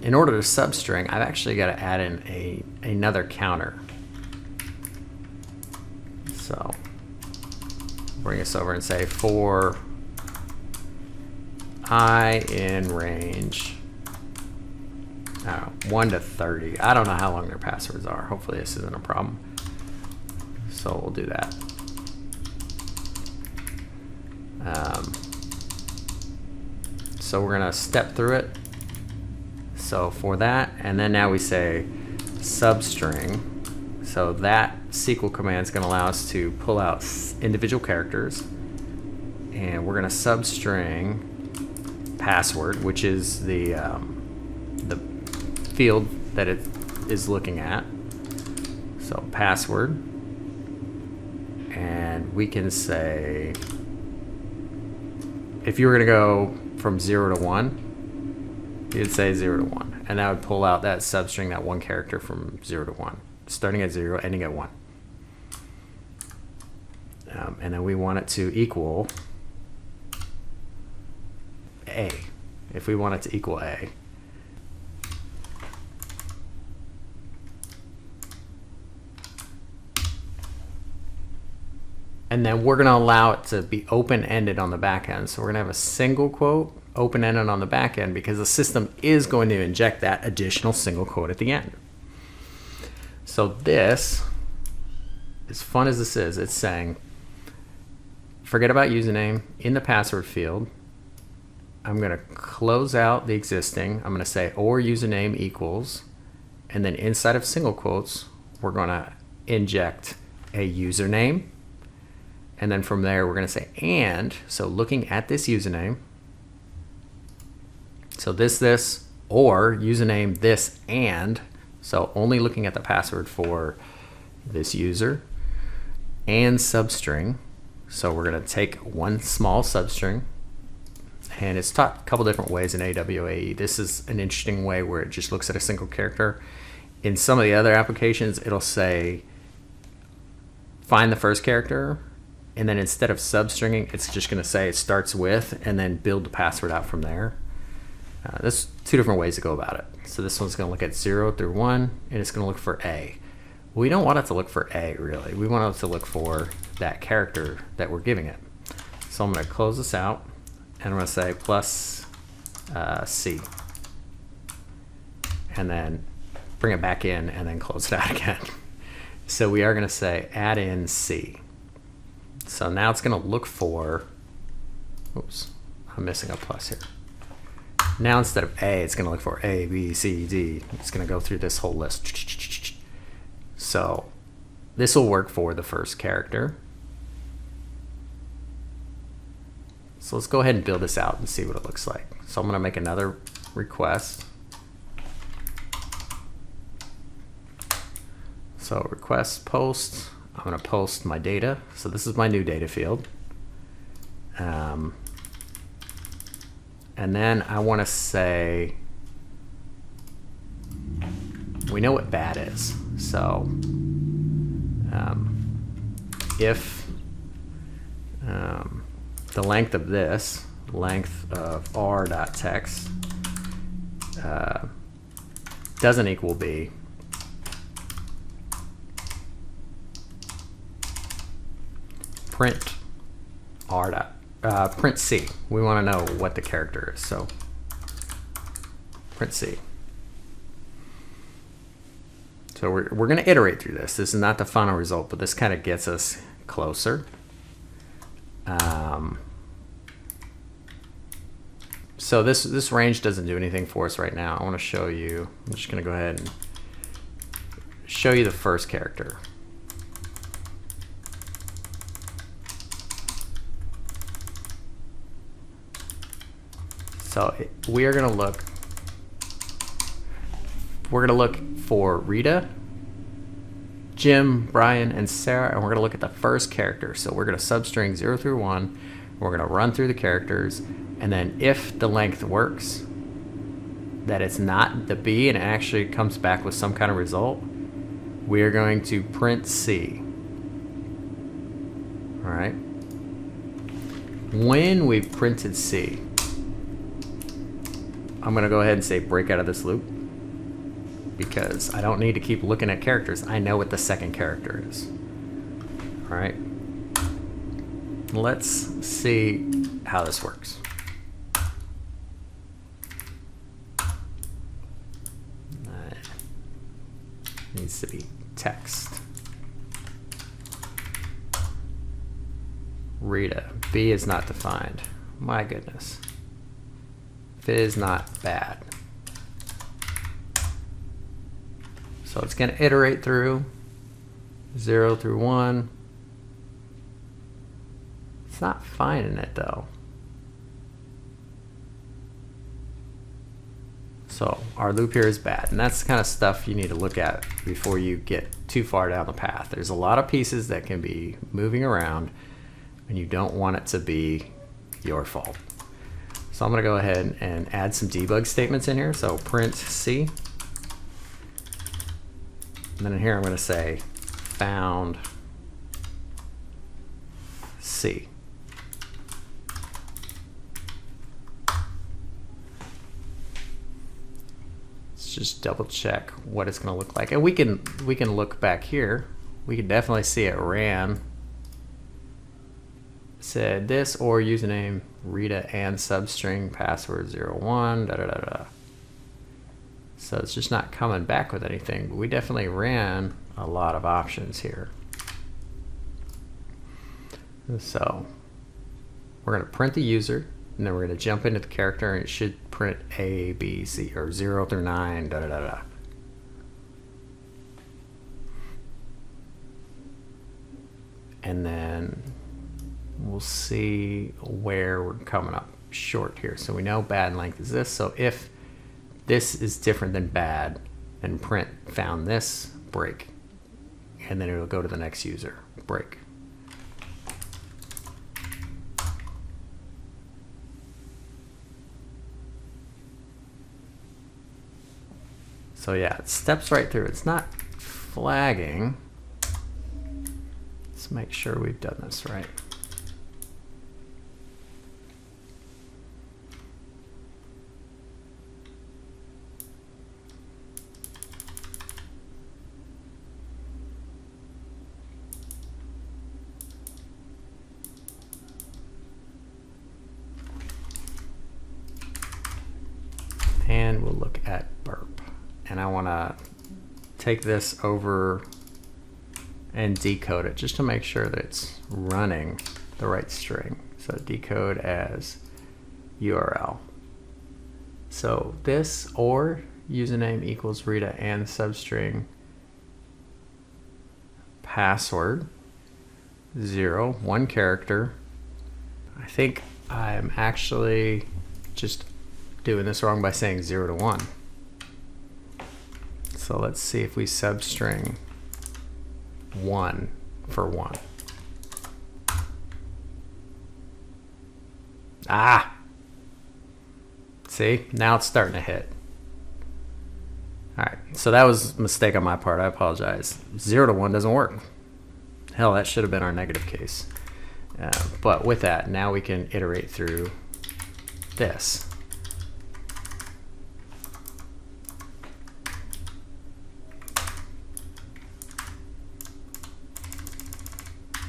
in order to substring, I've actually got to add in another counter. So bring us over and say for I in range 1 to 30. I don't know how long their passwords are. Hopefully this isn't a problem. So we'll do that. So we're gonna step through it. So for that, and then now we say substring. So that SQL command is gonna allow us to pull out individual characters, and we're gonna substring password, which is the field that it is looking at. So password, and we can say, if you were gonna go from 0 to 1, you'd say 0 to 1, and that would pull out that substring, that one character from 0 to 1, starting at 0, ending at 1. And then we want it to equal A. If we want it to equal A, and then we're going to allow it to be open-ended on the back end. So we're going to have a single quote open-ended on the back end because the system is going to inject that additional single quote at the end. So this, as fun as this is, it's saying, forget about username in the password field. I'm going to close out the existing. I'm going to say or username equals, and then inside of single quotes, we're going to inject a username. And then from there, we're going to say and. So looking at this username, so this, or username this and. So only looking at the password for this user, and substring. So we're going to take one small substring, and it's taught a couple different ways in AWAE. This is an interesting way where it just looks at a single character. In some of the other applications, it'll say find the first character, and then instead of substringing, it's just going to say it starts with, and then build the password out from there. There's two different ways to go about it. So this one's going to look at 0 through 1, and it's going to look for A. We don't want it to look for A, really. We want it to look for that character that we're giving it. So I'm going to close this out, and I'm going to say plus C. And then bring it back in, and then close it out again. So we are going to say add in C. So now it's going to look for, oops, I'm missing a plus here. Now instead of A, it's going to look for A, B, C, D. It's going to go through this whole list. So this will work for the first character. So let's go ahead and build this out and see what it looks like. So I'm going to make another request. So request post. I'm going to post my data. So this is my new data field. And then I want to say, we know what bad is. So if the length of this, length of R.TXT doesn't equal B, print print C. We want to know what the character is, so print C. So we're going to iterate through this. This is not the final result, but this kind of gets us closer. So this range doesn't do anything for us right now. I want to show you. I'm just going to go ahead and show you the first character. So we are going to look. We're going to look for Rita, Jim, Brian, and Sarah, and we're going to look at the first character. So we're going to substring 0 through 1. We're going to run through the characters, and then if the length works, that it's not the B and it actually comes back with some kind of result, we are going to print C. All right. When we've printed C, I'm going to go ahead and say break out of this loop, because I don't need to keep looking at characters. I know what the second character is. All right. Let's see how this works. Needs to be text. Rita. B is not defined. My goodness. if it is not bad. So it's going to iterate through 0 through 1. It's not finding it though. So our loop here is bad, and that's the kind of stuff you need to look at before you get too far down the path. There's a lot of pieces that can be moving around, and you don't want it to be your fault. So I'm going to go ahead and add some debug statements in here. So print C. And then in here I'm going to say found C. Let's just double check what it's going to look like. And we can look back here. We can definitely see it ran. Said this or username Rita and substring password 01 da da da da. So it's just not coming back with anything, but we definitely ran a lot of options here. So we're going to print the user, and then we're going to jump into the character, and it should print A, B, C, or 0 through 9 da da da da. And then we'll see where we're coming up short here. So we know bad length is this. So if this is different than bad, then print found this, break. And then it'll go to the next user, break. So yeah, it steps right through. It's not flagging. Let's make sure we've done this right. And we'll look at burp. And I want to take this over and decode it just to make sure that it's running the right string. So decode as URL. So this or username equals Rita and substring password 0, 1 character. I think I'm actually just doing this wrong by saying 0 to 1. So let's see if we substring 1 for 1. Ah! See? Now it's starting to hit. Alright, so that was a mistake on my part. I apologize. 0 to 1 doesn't work. Hell, that should have been our negative case. But with that, now we can iterate through this.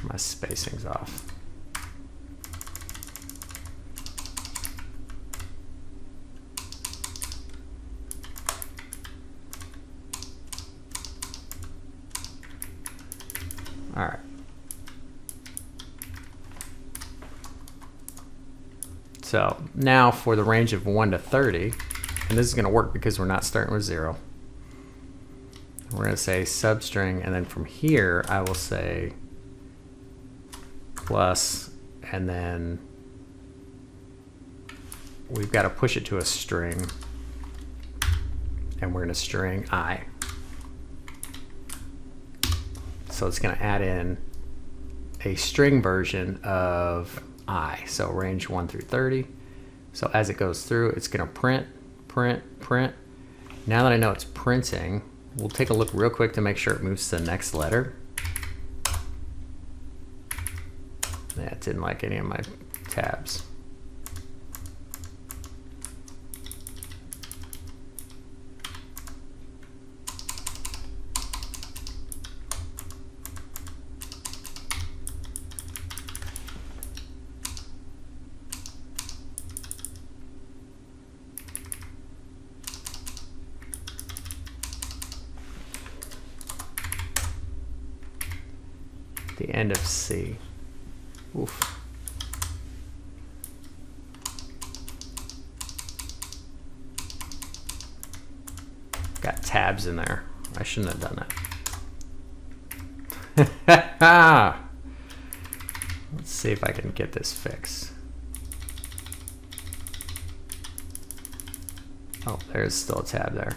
My spacing's off. All right. So now for the range of 1 to 30, and this is going to work because we're not starting with 0. We're going to say substring, and then from here I will say plus, and then we've got to push it to a string, and we're going to string I. So it's going to add in a string version of I, so range 1 through 30. So as it goes through, it's going to print, print, print. Now that I know it's printing, we'll take a look real quick to make sure it moves to the next letter. Yeah, it didn't like any of my tabs. The end of C. Oof. got tabs in there. I shouldn't have done that. Let's see if I can get this fixed. Oh, there's still a tab there.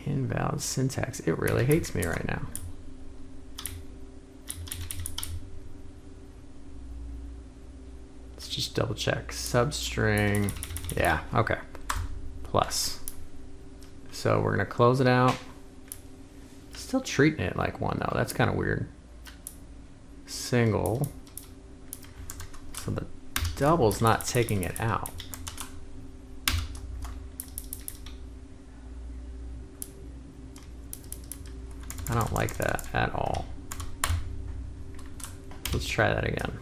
Invalid syntax. It really hates me right now. Let's just double check. Substring. Yeah, okay. Plus. So we're going to close it out. Still treating it like one though. That's kind of weird. Single. So the double's not taking it out. I don't like that at all. Let's try that again.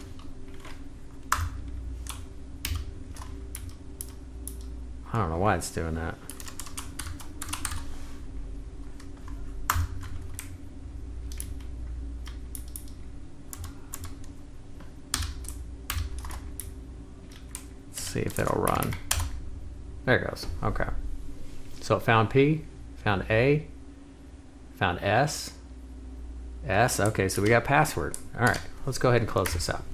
I don't know why it's doing that. Let's see if it'll run. There it goes. Okay. So it found P, found A, found S. S, okay, so we got password. All right, let's go ahead and close this up.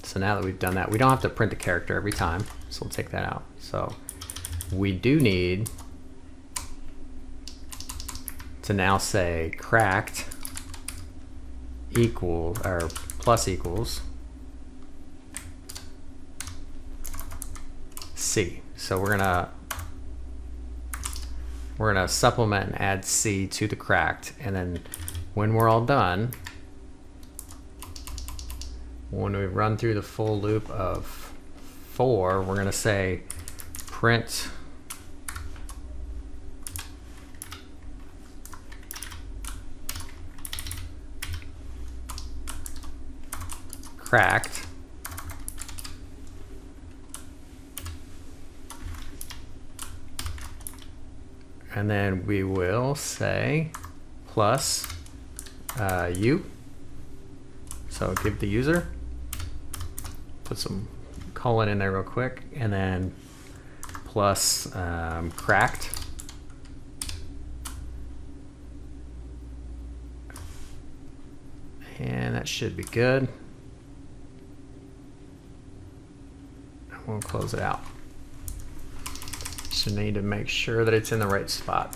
So now that we've done that, we don't have to print the character every time, so we'll take that out. So we do need to now say cracked equal or plus equals C. So we're gonna supplement and add C to the cracked, and then when we're all done, when we run through the full loop of 4, we're gonna say print cracked and then we will say plus U. So give the user, put some colon in there real quick, and then plus cracked. And that should be good. We'll close it out. So need to make sure that it's in the right spot.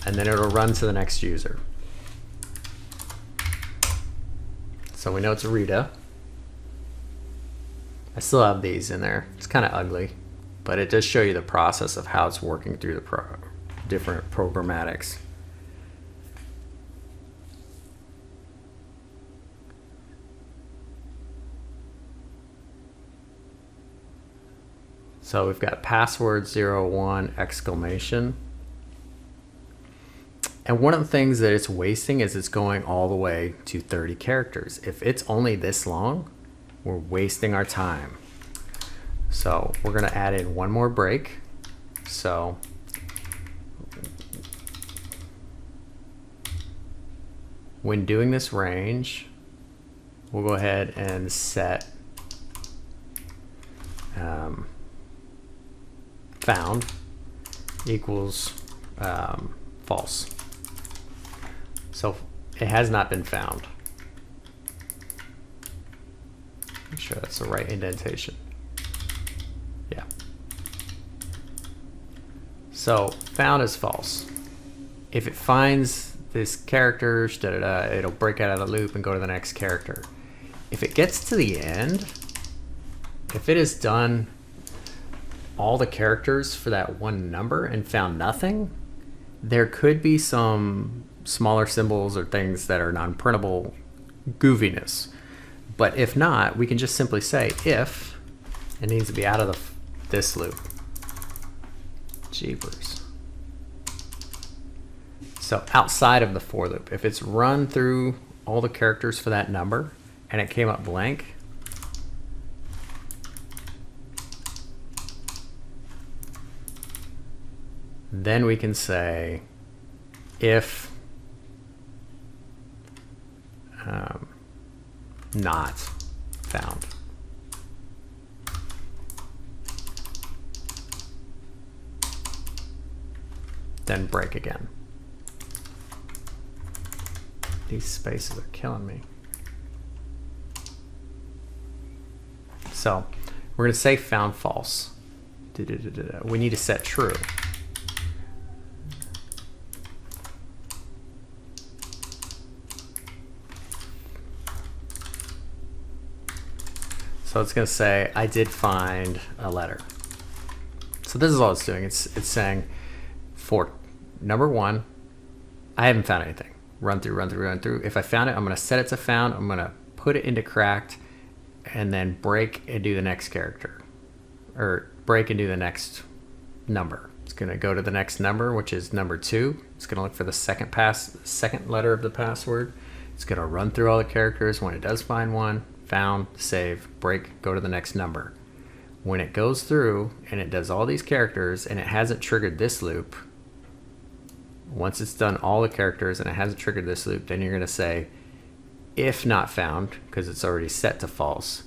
And then it'll run to the next user. So we know it's a Rita. I still have these in there. It's kind of ugly, but it does show you the process of how it's working through the different programmatics. So we've got password 01 exclamation. And one of the things that it's wasting is it's going all the way to 30 characters. If it's only this long, we're wasting our time. So we're gonna add in one more break. So when doing this range, we'll go ahead and set found equals false. So it has not been found. Make sure that's the right indentation. Yeah. So found is false. If it finds this character, it'll break out of the loop and go to the next character. If it gets to the end, if it has done all the characters for that one number and found nothing, there could be some smaller symbols or things that are non-printable goofiness. But if not, we can just simply say if it needs to be out of this loop. Jeepers. So outside of the for loop, if it's run through all the characters for that number and it came up blank, then we can say if not found. Then break again. These spaces are killing me. So we're going to say found false. We need to set true. So it's going to say, I did find a letter. So this is all it's doing. It's saying for number 1, I haven't found anything. Run through, run through, run through. If I found it, I'm going to set it to found. I'm going to put it into cracked and then break and do the next character, or break and do the next number. It's going to go to the next number, which is number 2. It's going to look for the second letter of the password. It's going to run through all the characters. When it does find one, found, save, break, go to the next number. When it goes through and it does all these characters and it hasn't triggered this loop, once it's done all the characters and it hasn't triggered this loop, then you're going to say if not found, because it's already set to false.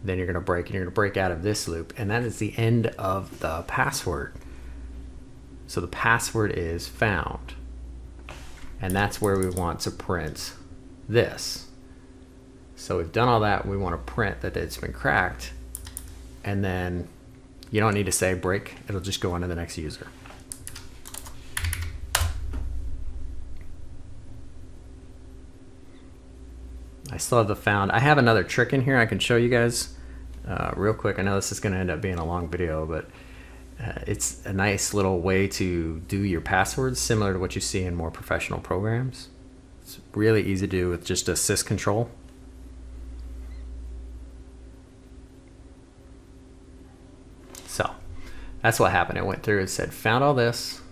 Then you're going to break, and you're going to break out of this loop, and that is the end of the password. So the password is found, and that's where we want to print this. So we've done all that. We want to print that it's been cracked, and then you don't need to say break. It'll just go on to the next user. I still have the found. I have another trick in here I can show you guys real quick. I know this is going to end up being a long video, but it's a nice little way to do your passwords, similar to what you see in more professional programs. It's really easy to do with just a sys control. So that's what happened. It went through and said found all this,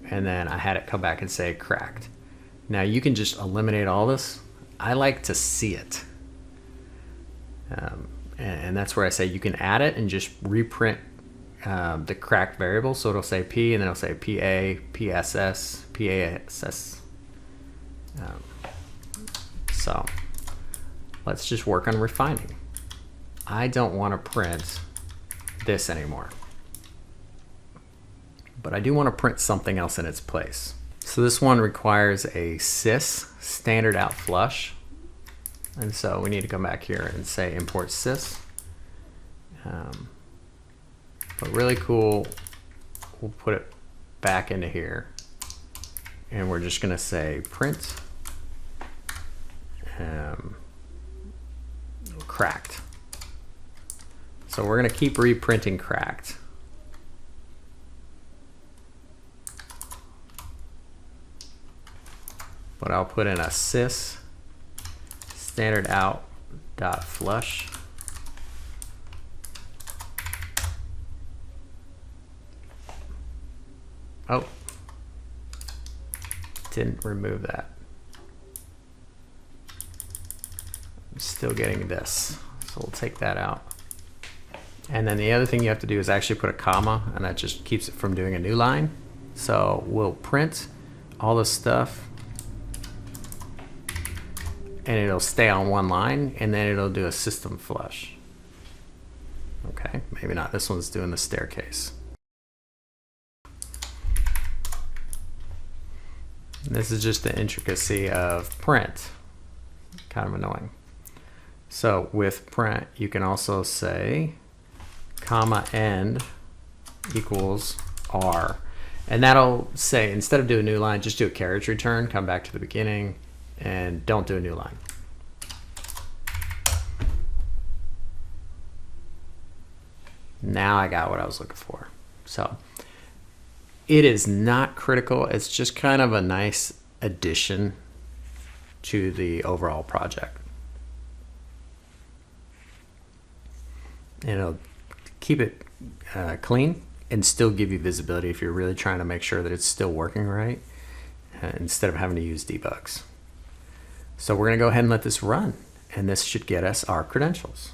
and then I had it come back and say cracked. Now you can just eliminate all this. I like to see it, and that's where I say you can add it and just reprint the cracked variable. So it'll say P, and then it'll say PA, PSS, PASS. So let's just work on refining. I don't want to print this anymore, but I do want to print something else in its place. So this one requires a sys standard out flush, and so we need to come back here and say import sys. But really cool, we'll put it back into here, and we're just going to say print cracked. So we're going to keep reprinting cracked. But I'll put in a sys standard out dot flush. Oh, didn't remove that. I'm still getting this, so we'll take that out. And then the other thing you have to do is actually put a comma, and that just keeps it from doing a new line. So we'll print all the stuff, and it'll stay on one line, and then it'll do a system flush. Okay, maybe not. This one's doing the staircase. This is just the intricacy of print. Kind of annoying. So with print, you can also say comma end equals R. And that'll say, instead of do a new line, just do a carriage return, come back to the beginning, and don't do a new line. Now I got what I was looking for. So it is not critical. It's just kind of a nice addition to the overall project. And it'll keep it clean and still give you visibility if you're really trying to make sure that it's still working right. instead of having to use debugs. So we're going to go ahead and let this run, and this should get us our credentials.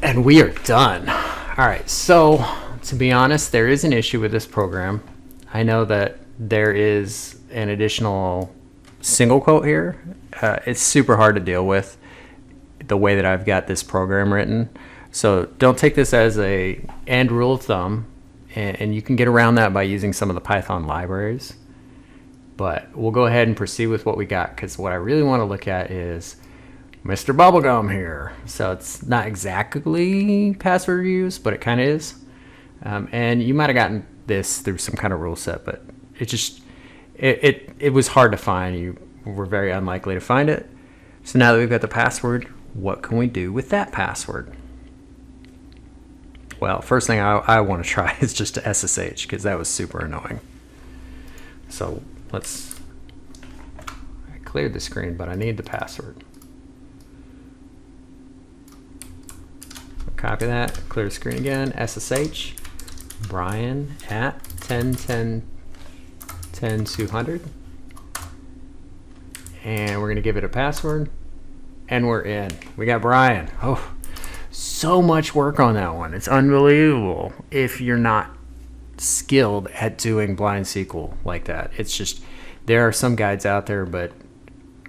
And we are done. All right, so to be honest, there is an issue with this program. I know that there is an additional single quote here. It's super hard to deal with the way that I've got this program written. So don't take this as a end rule of thumb, and you can get around that by using some of the Python libraries. But we'll go ahead and proceed with what we got, because what I really want to look at is Mr. Bubblegum here. So it's not exactly password use, but it kind of is. And you might have gotten this through some kind of rule set, but it was hard to find. You were very unlikely to find it. So now that we've got the password, what can we do with that password? Well, first thing I want to try is just to SSH, because that was super annoying. So I cleared the screen, but I need the password. Copy that, clear the screen again, SSH, Bryan at 10.10.10.200. And we're going to give it a password, and we're in. We got Bryan. Oh, so much work on that one. It's unbelievable if you're not skilled at doing blind SQL like that. It's just, there are some guides out there, but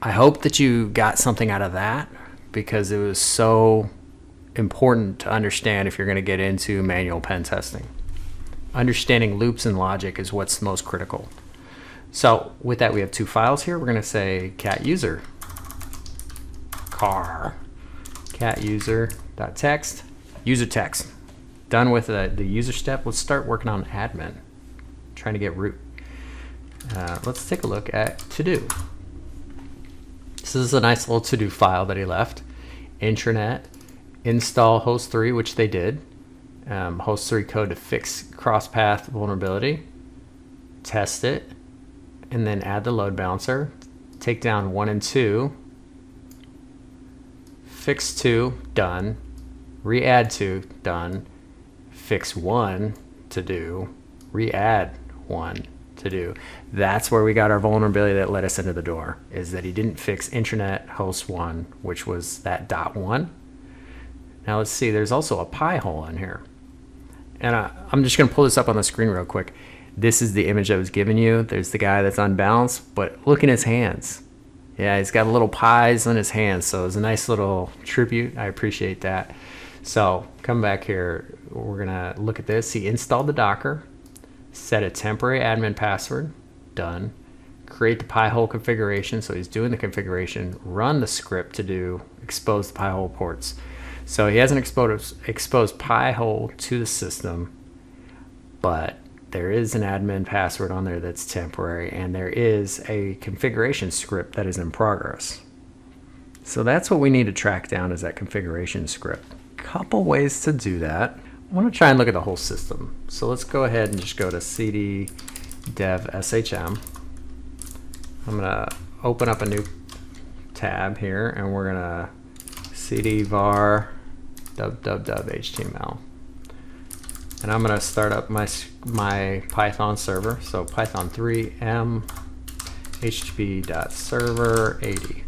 I hope that you got something out of that, because it was so important to understand if you're going to get into manual pen testing. Understanding loops and logic is what's most critical. So with that, we have two files here. We're going to say cat user car cat user.txt user text. Done with the user step. Let's start working on admin, trying to get root. Let's take a look at to do. This is a nice little to do file that he left. Intranet install host 3, which they did. Host 3 code to fix cross-path vulnerability. Test it, and then add the load balancer. Take down 1 and 2. Fix 2, done. Re-add 2, done. Fix 1 to do. Re-add 1 to do. That's where we got our vulnerability that let us into the door, is that he didn't fix intranet host 1, which was that .1. Now let's see, there's also a Pi-Hole in here. And I'm just going to pull this up on the screen real quick. This is the image I was giving you. There's the guy that's unbalanced, but look at his hands. Yeah, he's got little pies on his hands, so it's a nice little tribute. I appreciate that. So come back here. We're going to look at this. He installed the Docker, set a temporary admin password, done. Create the Pi-Hole configuration, so he's doing the configuration. Run the script to do expose the Pi-Hole ports. So he hasn't exposed Pi-Hole to the system, but there is an admin password on there that's temporary, and there is a configuration script that is in progress. So that's what we need to track down, is that configuration script. Couple ways to do that. I want to try and look at the whole system. So let's go ahead and just go to cd dev shm. I'm going to open up a new tab here, and we're going to cd var html. And I'm going to start up my Python server. So Python 3 m http.server 80.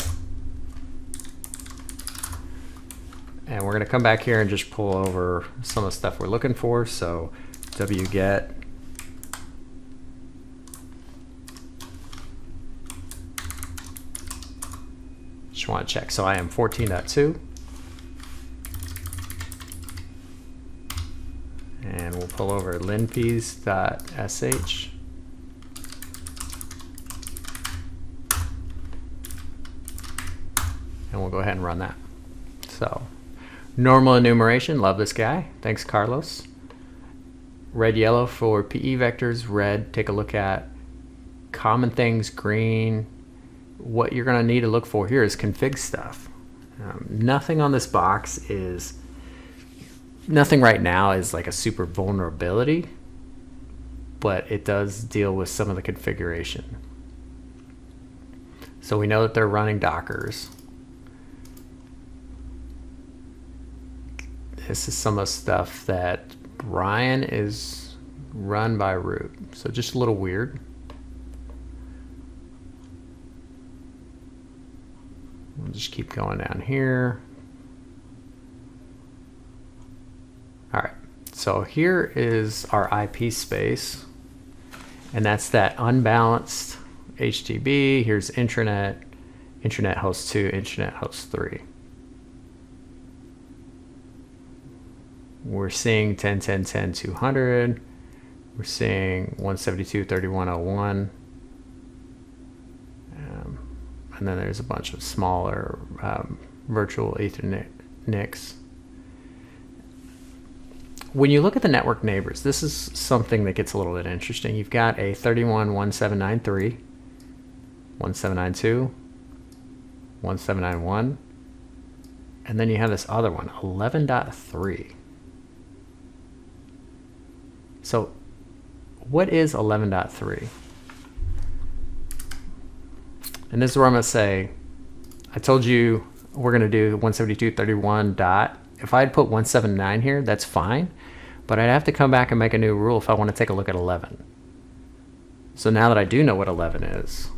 And we're going to come back here and just pull over some of the stuff we're looking for. So wget just want to check. So I am 14.2. And we'll pull over linpeas.sh. And we'll go ahead and run that. So normal enumeration, love this guy. Thanks, Carlos. Red, yellow for PE vectors, red. Take a look at common things, green. What you're going to need to look for here is config stuff. Nothing on this box is, nothing right now is like a super vulnerability, but it does deal with some of the configuration. So we know that they're running Dockers. This is some of the stuff that Bryan is run by root, so just a little weird. We'll just keep going down here. All right, so here is our IP space, and that's that unbalanced HTTP. Here's intranet, intranet host 2, intranet host 3. We're seeing 10.10.10.200. We're seeing 172.31.01. And then there's a bunch of smaller virtual Ethernet NICs. When you look at the network neighbors, this is something that gets a little bit interesting. You've got a 31.1793, 1792, 1791, and then you have this other one, 11.3. So what is 11.3? And this is where I'm going to say, I told you we're going to do 172.31 dot. If I had put 179 here, that's fine, but I'd have to come back and make a new rule if I want to take a look at 11. So now that I do know what 11 is,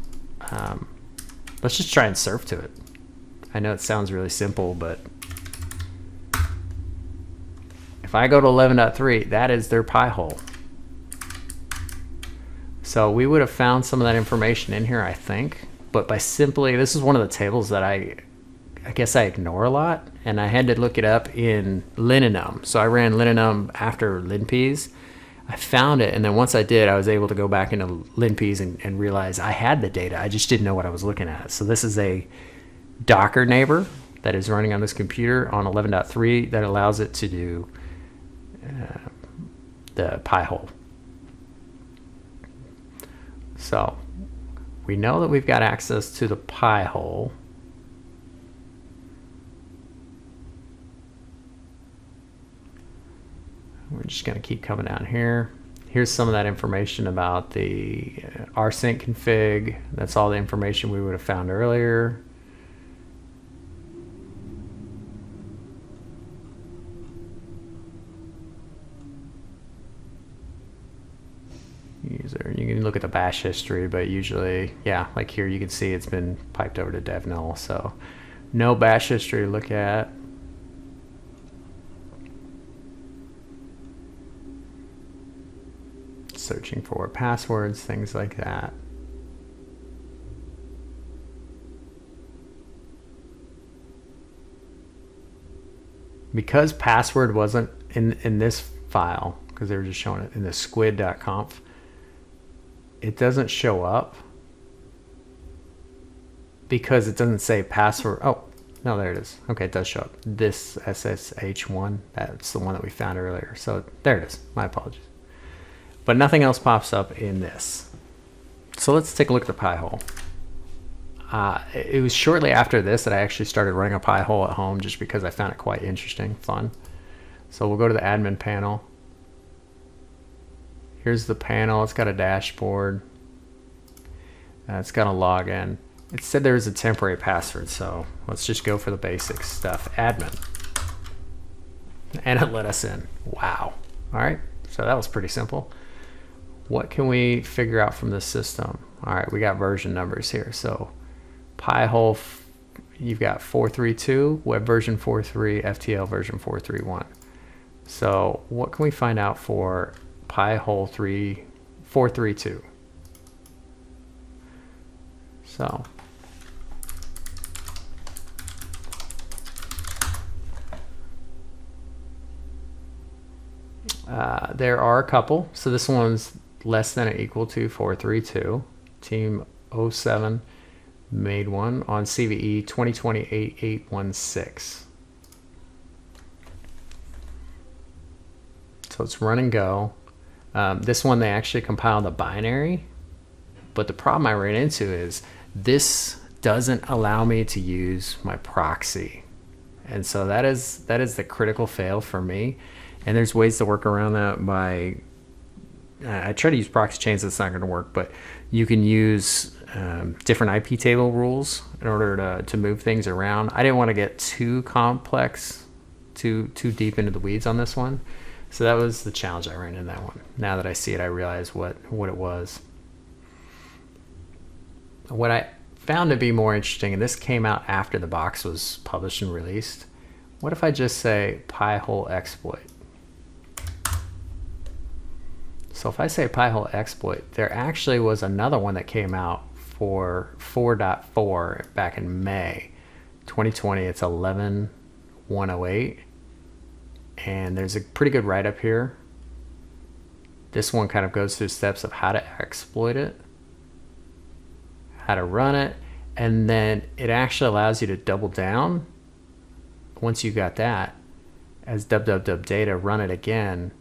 let's just try and surf to it. I know it sounds really simple, but if I go to 11.3, that is their Pi-Hole. So we would have found some of that information in here, I think. But by simply, this is one of the tables that I guess I ignore a lot, and I had to look it up in linenum. So I ran linenum after linps. I found it, and then once I did, I was able to go back into linps and realize I had the data. I just didn't know what I was looking at. So this is a Docker neighbor that is running on this computer on 11.3 that allows it to do the Pi-Hole. So we know that we've got access to the Pi-Hole. We're just going to keep coming down here. Here's some of that information about the RSYNC config. That's all the information we would have found earlier. User, you can look at the bash history, but usually, yeah, like here you can see it's been piped over to dev null, so no bash history to look at. Searching for passwords, things like that. Because password wasn't in this file, because they were just showing it in the squid.conf, it doesn't show up because it doesn't say password. Oh, no, there it is. Okay, it does show up. This SSH1, that's the one that we found earlier. So there it is. My apologies. But nothing else pops up in this. So let's take a look at the Pi-Hole. It was shortly after this that I actually started running a Pi-Hole at home just because I found it quite interesting, fun. So we'll go to the admin panel. Here's the panel. It's got a dashboard. It's got a login. It said there was a temporary password, so let's just go for the basic stuff. Admin. And it let us in. Wow. All right. So that was pretty simple. What can we figure out from this system? All right, we got version numbers here. So Pi-Hole, you've got 432, web version 4.3, FTL version 4.3.1. So what can we find out for Pi-Hole 4.3.2? So there are a couple. So this one's less than or equal to 4.3.2. Team 07 made one on CVE 2020-8816. So it's run and go. This one, they actually compiled a binary, but the problem I ran into is this doesn't allow me to use my proxy. And so that is the critical fail for me. And there's ways to work around that by, I try to use proxy chains, that's not going to work, but you can use different IP table rules in order to move things around. I didn't want to get too complex, too deep into the weeds on this one. So that was the challenge I ran in that one. Now that I see it, I realize what it was. What I found to be more interesting, and this came out after the box was published and released, what if I just say Pi-Hole exploit? So if I say Pi-Hole exploit, there actually was another one that came out for 4.4 back in May 2020. It's 11.108, and there's a pretty good write-up here. This one kind of goes through steps of how to exploit it, how to run it, and then it actually allows you to double down once you got that as www data, run it again.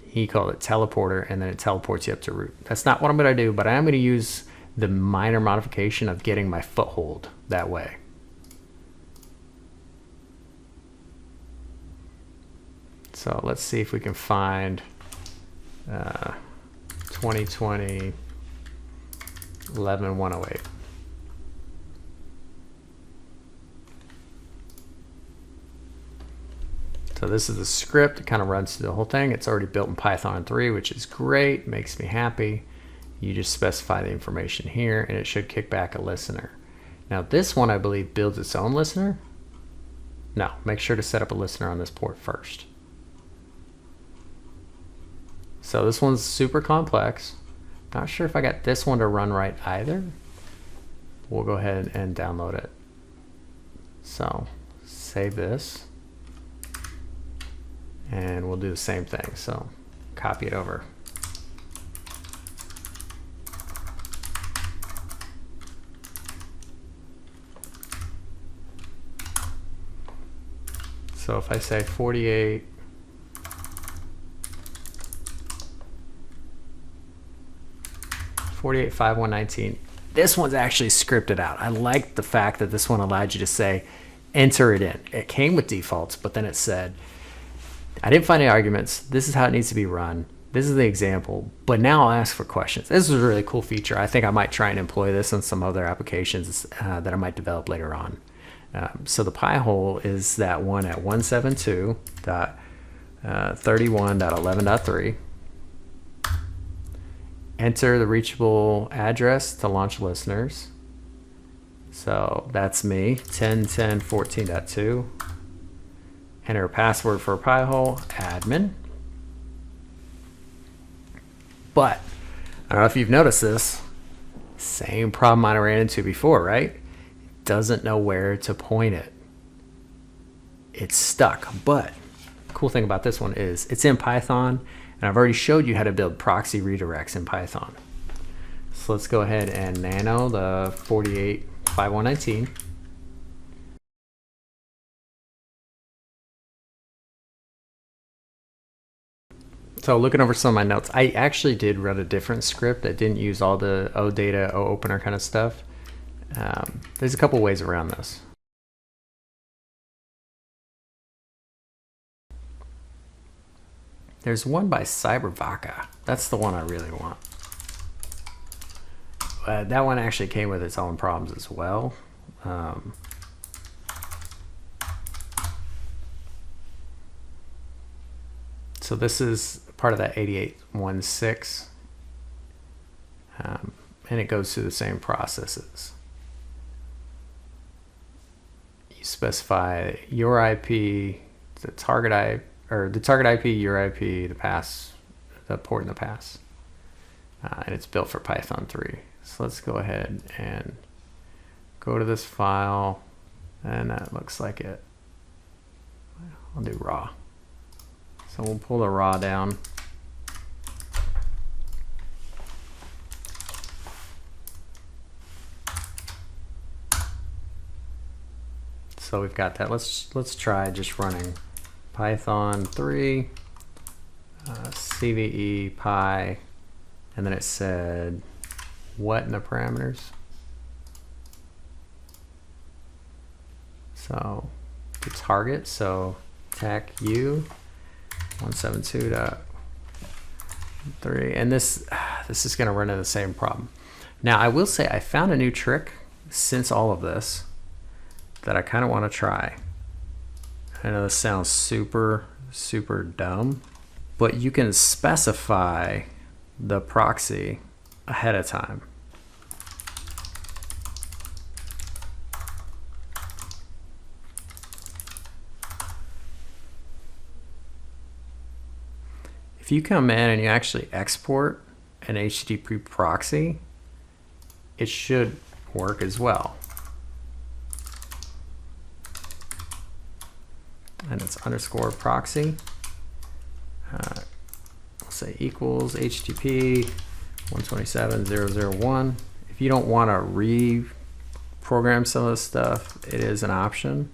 He called it teleporter, and then it teleports you up to root. That's not what I'm going to do, but I am going to use the minor modification of getting my foothold that way. So let's see if we can find 2020 11.108. So this is the script. It kind of runs through the whole thing. It's already built in Python 3, which is great. Makes me happy. You just specify the information here, and it should kick back a listener. Now this one, I believe, builds its own listener. No, make sure to set up a listener on this port first. So this one's super complex. Not sure if I got this one to run right either. We'll go ahead and download it. So save this. And we'll do the same thing. So copy it over. So if I say 48.5.119, this one's actually scripted out. I like the fact that this one allowed you to say, enter it in. It came with defaults, but then it said, I didn't find any arguments. This is how it needs to be run. This is the example, but now I'll ask for questions. This is a really cool feature. I think I might try and employ this on some other applications that I might develop later on. So the Pi-Hole is that one at 172.31.11.3. Enter the reachable address to launch listeners. So that's me, 10.10.14.2. Enter a password for Pi-Hole, admin. But I don't know if you've noticed this. Same problem I ran into before, right? It doesn't know where to point it. It's stuck. But the cool thing about this one is it's in Python, and I've already showed you how to build proxy redirects in Python. So let's go ahead and nano the 48.5.119. So looking over some of my notes, I actually did run a different script that didn't use all the OData, OOpener kind of stuff. There's a couple ways around this. There's one by CyberVaca. That's the one I really want. That one actually came with its own problems as well. So this is part of that 88.16, and it goes through the same processes. You specify your IP, the target IP, or the target IP, your IP, the pass, the port and the pass, and it's built for Python 3. So let's go ahead and go to this file, and that looks like it. I'll do raw. So we'll pull the raw down. So we've got that. Let's try just running Python 3 CVE Pi, and then it said what in the parameters. So the target, so tac u 172.3, and this is going to run into the same problem. Now I will say I found a new trick since all of this that I kind of want to try. I know this sounds super super dumb, but you can specify the proxy ahead of time. If you come in and you actually export an HTTP proxy, it should work as well. And it's underscore proxy. Let's say equals HTTP 127.0.0.1. If you don't want to reprogram some of this stuff, it is an option.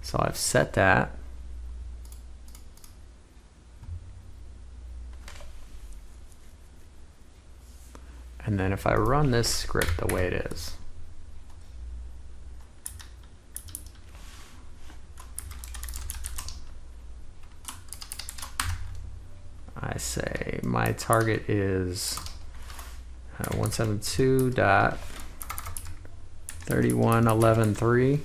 So I've set that. And then if I run this script the way it is, I say my target is 172.31.11.3.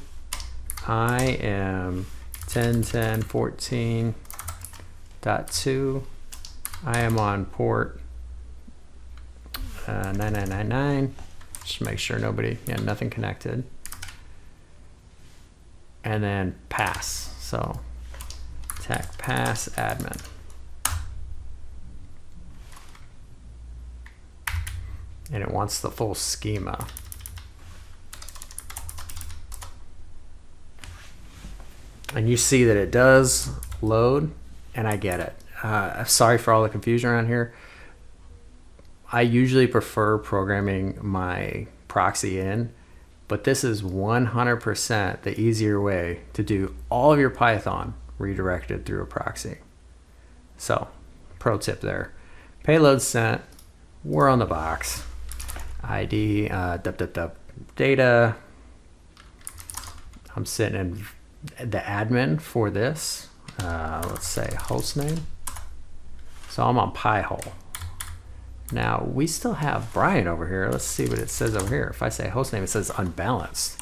I am 10.10.14.2. I am on port 9999. Just make sure nothing connected. And then pass. So attack pass admin. And it wants the full schema. And you see that it does load, and I get it. Sorry for all the confusion around here. I usually prefer programming my proxy in, but this is 100% the easier way to do all of your Python redirected through a proxy. So, pro tip there. Payload sent. We're on the box. ID, data. I'm sitting in the admin for this. Let's say hostname. So I'm on Pi-Hole. Now we still have Bryan over here. Let's see what it says over here. If I say hostname, it says unbalanced.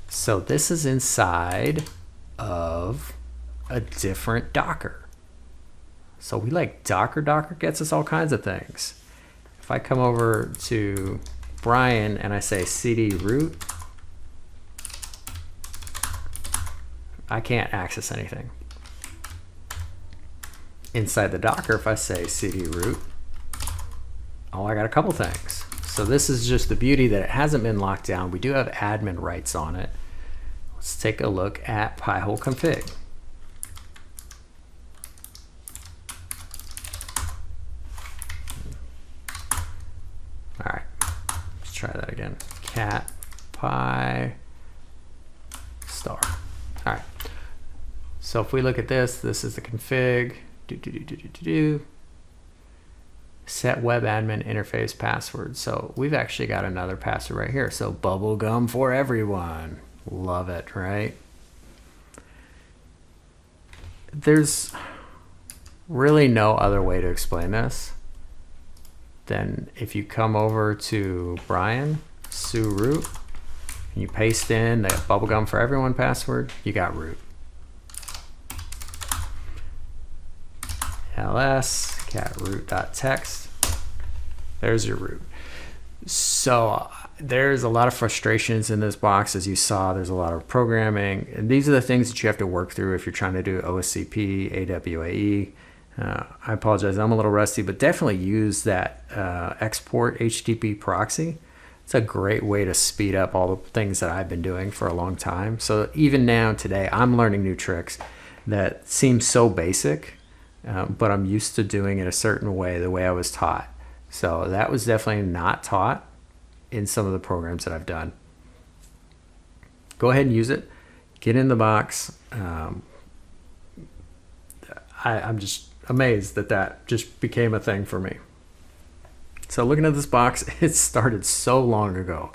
So this is inside of a different Docker. So we like Docker. Docker gets us all kinds of things. If I come over to Bryan and I say cd root, I can't access anything. Inside the Docker, if I say cd root, oh, I got a couple things. So this is just the beauty that it hasn't been locked down. We do have admin rights on it. Let's take a look at Pi-Hole config. All right, let's try that again. Cat pi star. All right. So if we look at this, this is the config. Set web admin interface password. So we've actually got another password right here. So bubblegum for everyone. Love it, right? There's really no other way to explain this than if you come over to Bryan, su root, and you paste in the bubblegum for everyone password, you got root. ls cat root.txt. There's your root. So there's a lot of frustrations in this box. As you saw, there's a lot of programming, and these are the things that you have to work through if you're trying to do OSCP, AWAE. I apologize, I'm a little rusty, but definitely use that export HTTP proxy. It's a great way to speed up all the things that I've been doing for a long time. So even now today, I'm learning new tricks that seem so basic, but I'm used to doing it a certain way, the way I was taught. So that was definitely not taught in some of the programs that I've done. Go ahead and use it. Get in the box. I'm just amazed that that just became a thing for me. So looking at this box, it started so long ago.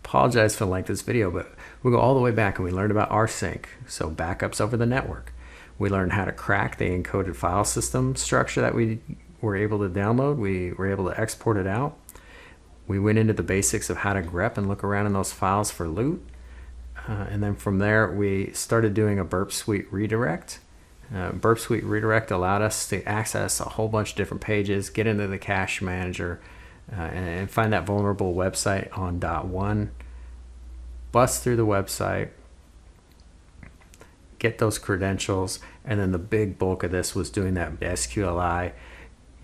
Apologize for the length of this video, but we'll go all the way back and we learned about RSYNC, so backups over the network. We learned how to crack the encoded file system structure that we were able to download. We were able to export it out. We went into the basics of how to grep and look around in those files for loot. And then from there, we started doing a Burpsuite redirect. Burpsuite redirect allowed us to access a whole bunch of different pages, get into the cache manager, and find that vulnerable website on .1, bust through the website, get those credentials, and then the big bulk of this was doing that SQLi,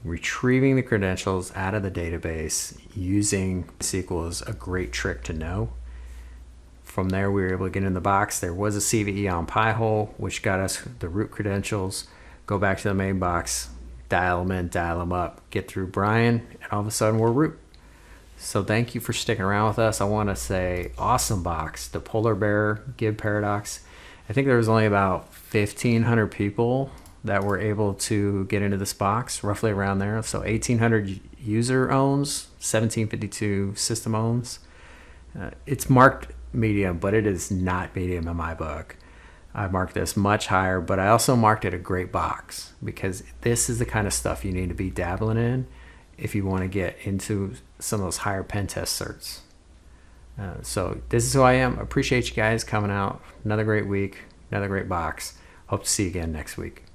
retrieving the credentials out of the database using SQL is a great trick to know. From there, we were able to get in the box. There was a CVE on Pi-Hole, which got us the root credentials, go back to the main box, dial them in, dial them up, get through Bryan, and all of a sudden we're root. So thank you for sticking around with us. I want to say awesome box, the polar bear gib paradox. I think there was only about 1,500 people that were able to get into this box, roughly around there. So 1,800 user owns, 1,752 system owns. It's marked medium, but it is not medium in my book. I marked this much higher, but I also marked it a great box because this is the kind of stuff you need to be dabbling in if you want to get into some of those higher pen test certs. So this is who I am. Appreciate you guys coming out. Another great week, another great box. Hope to see you again next week.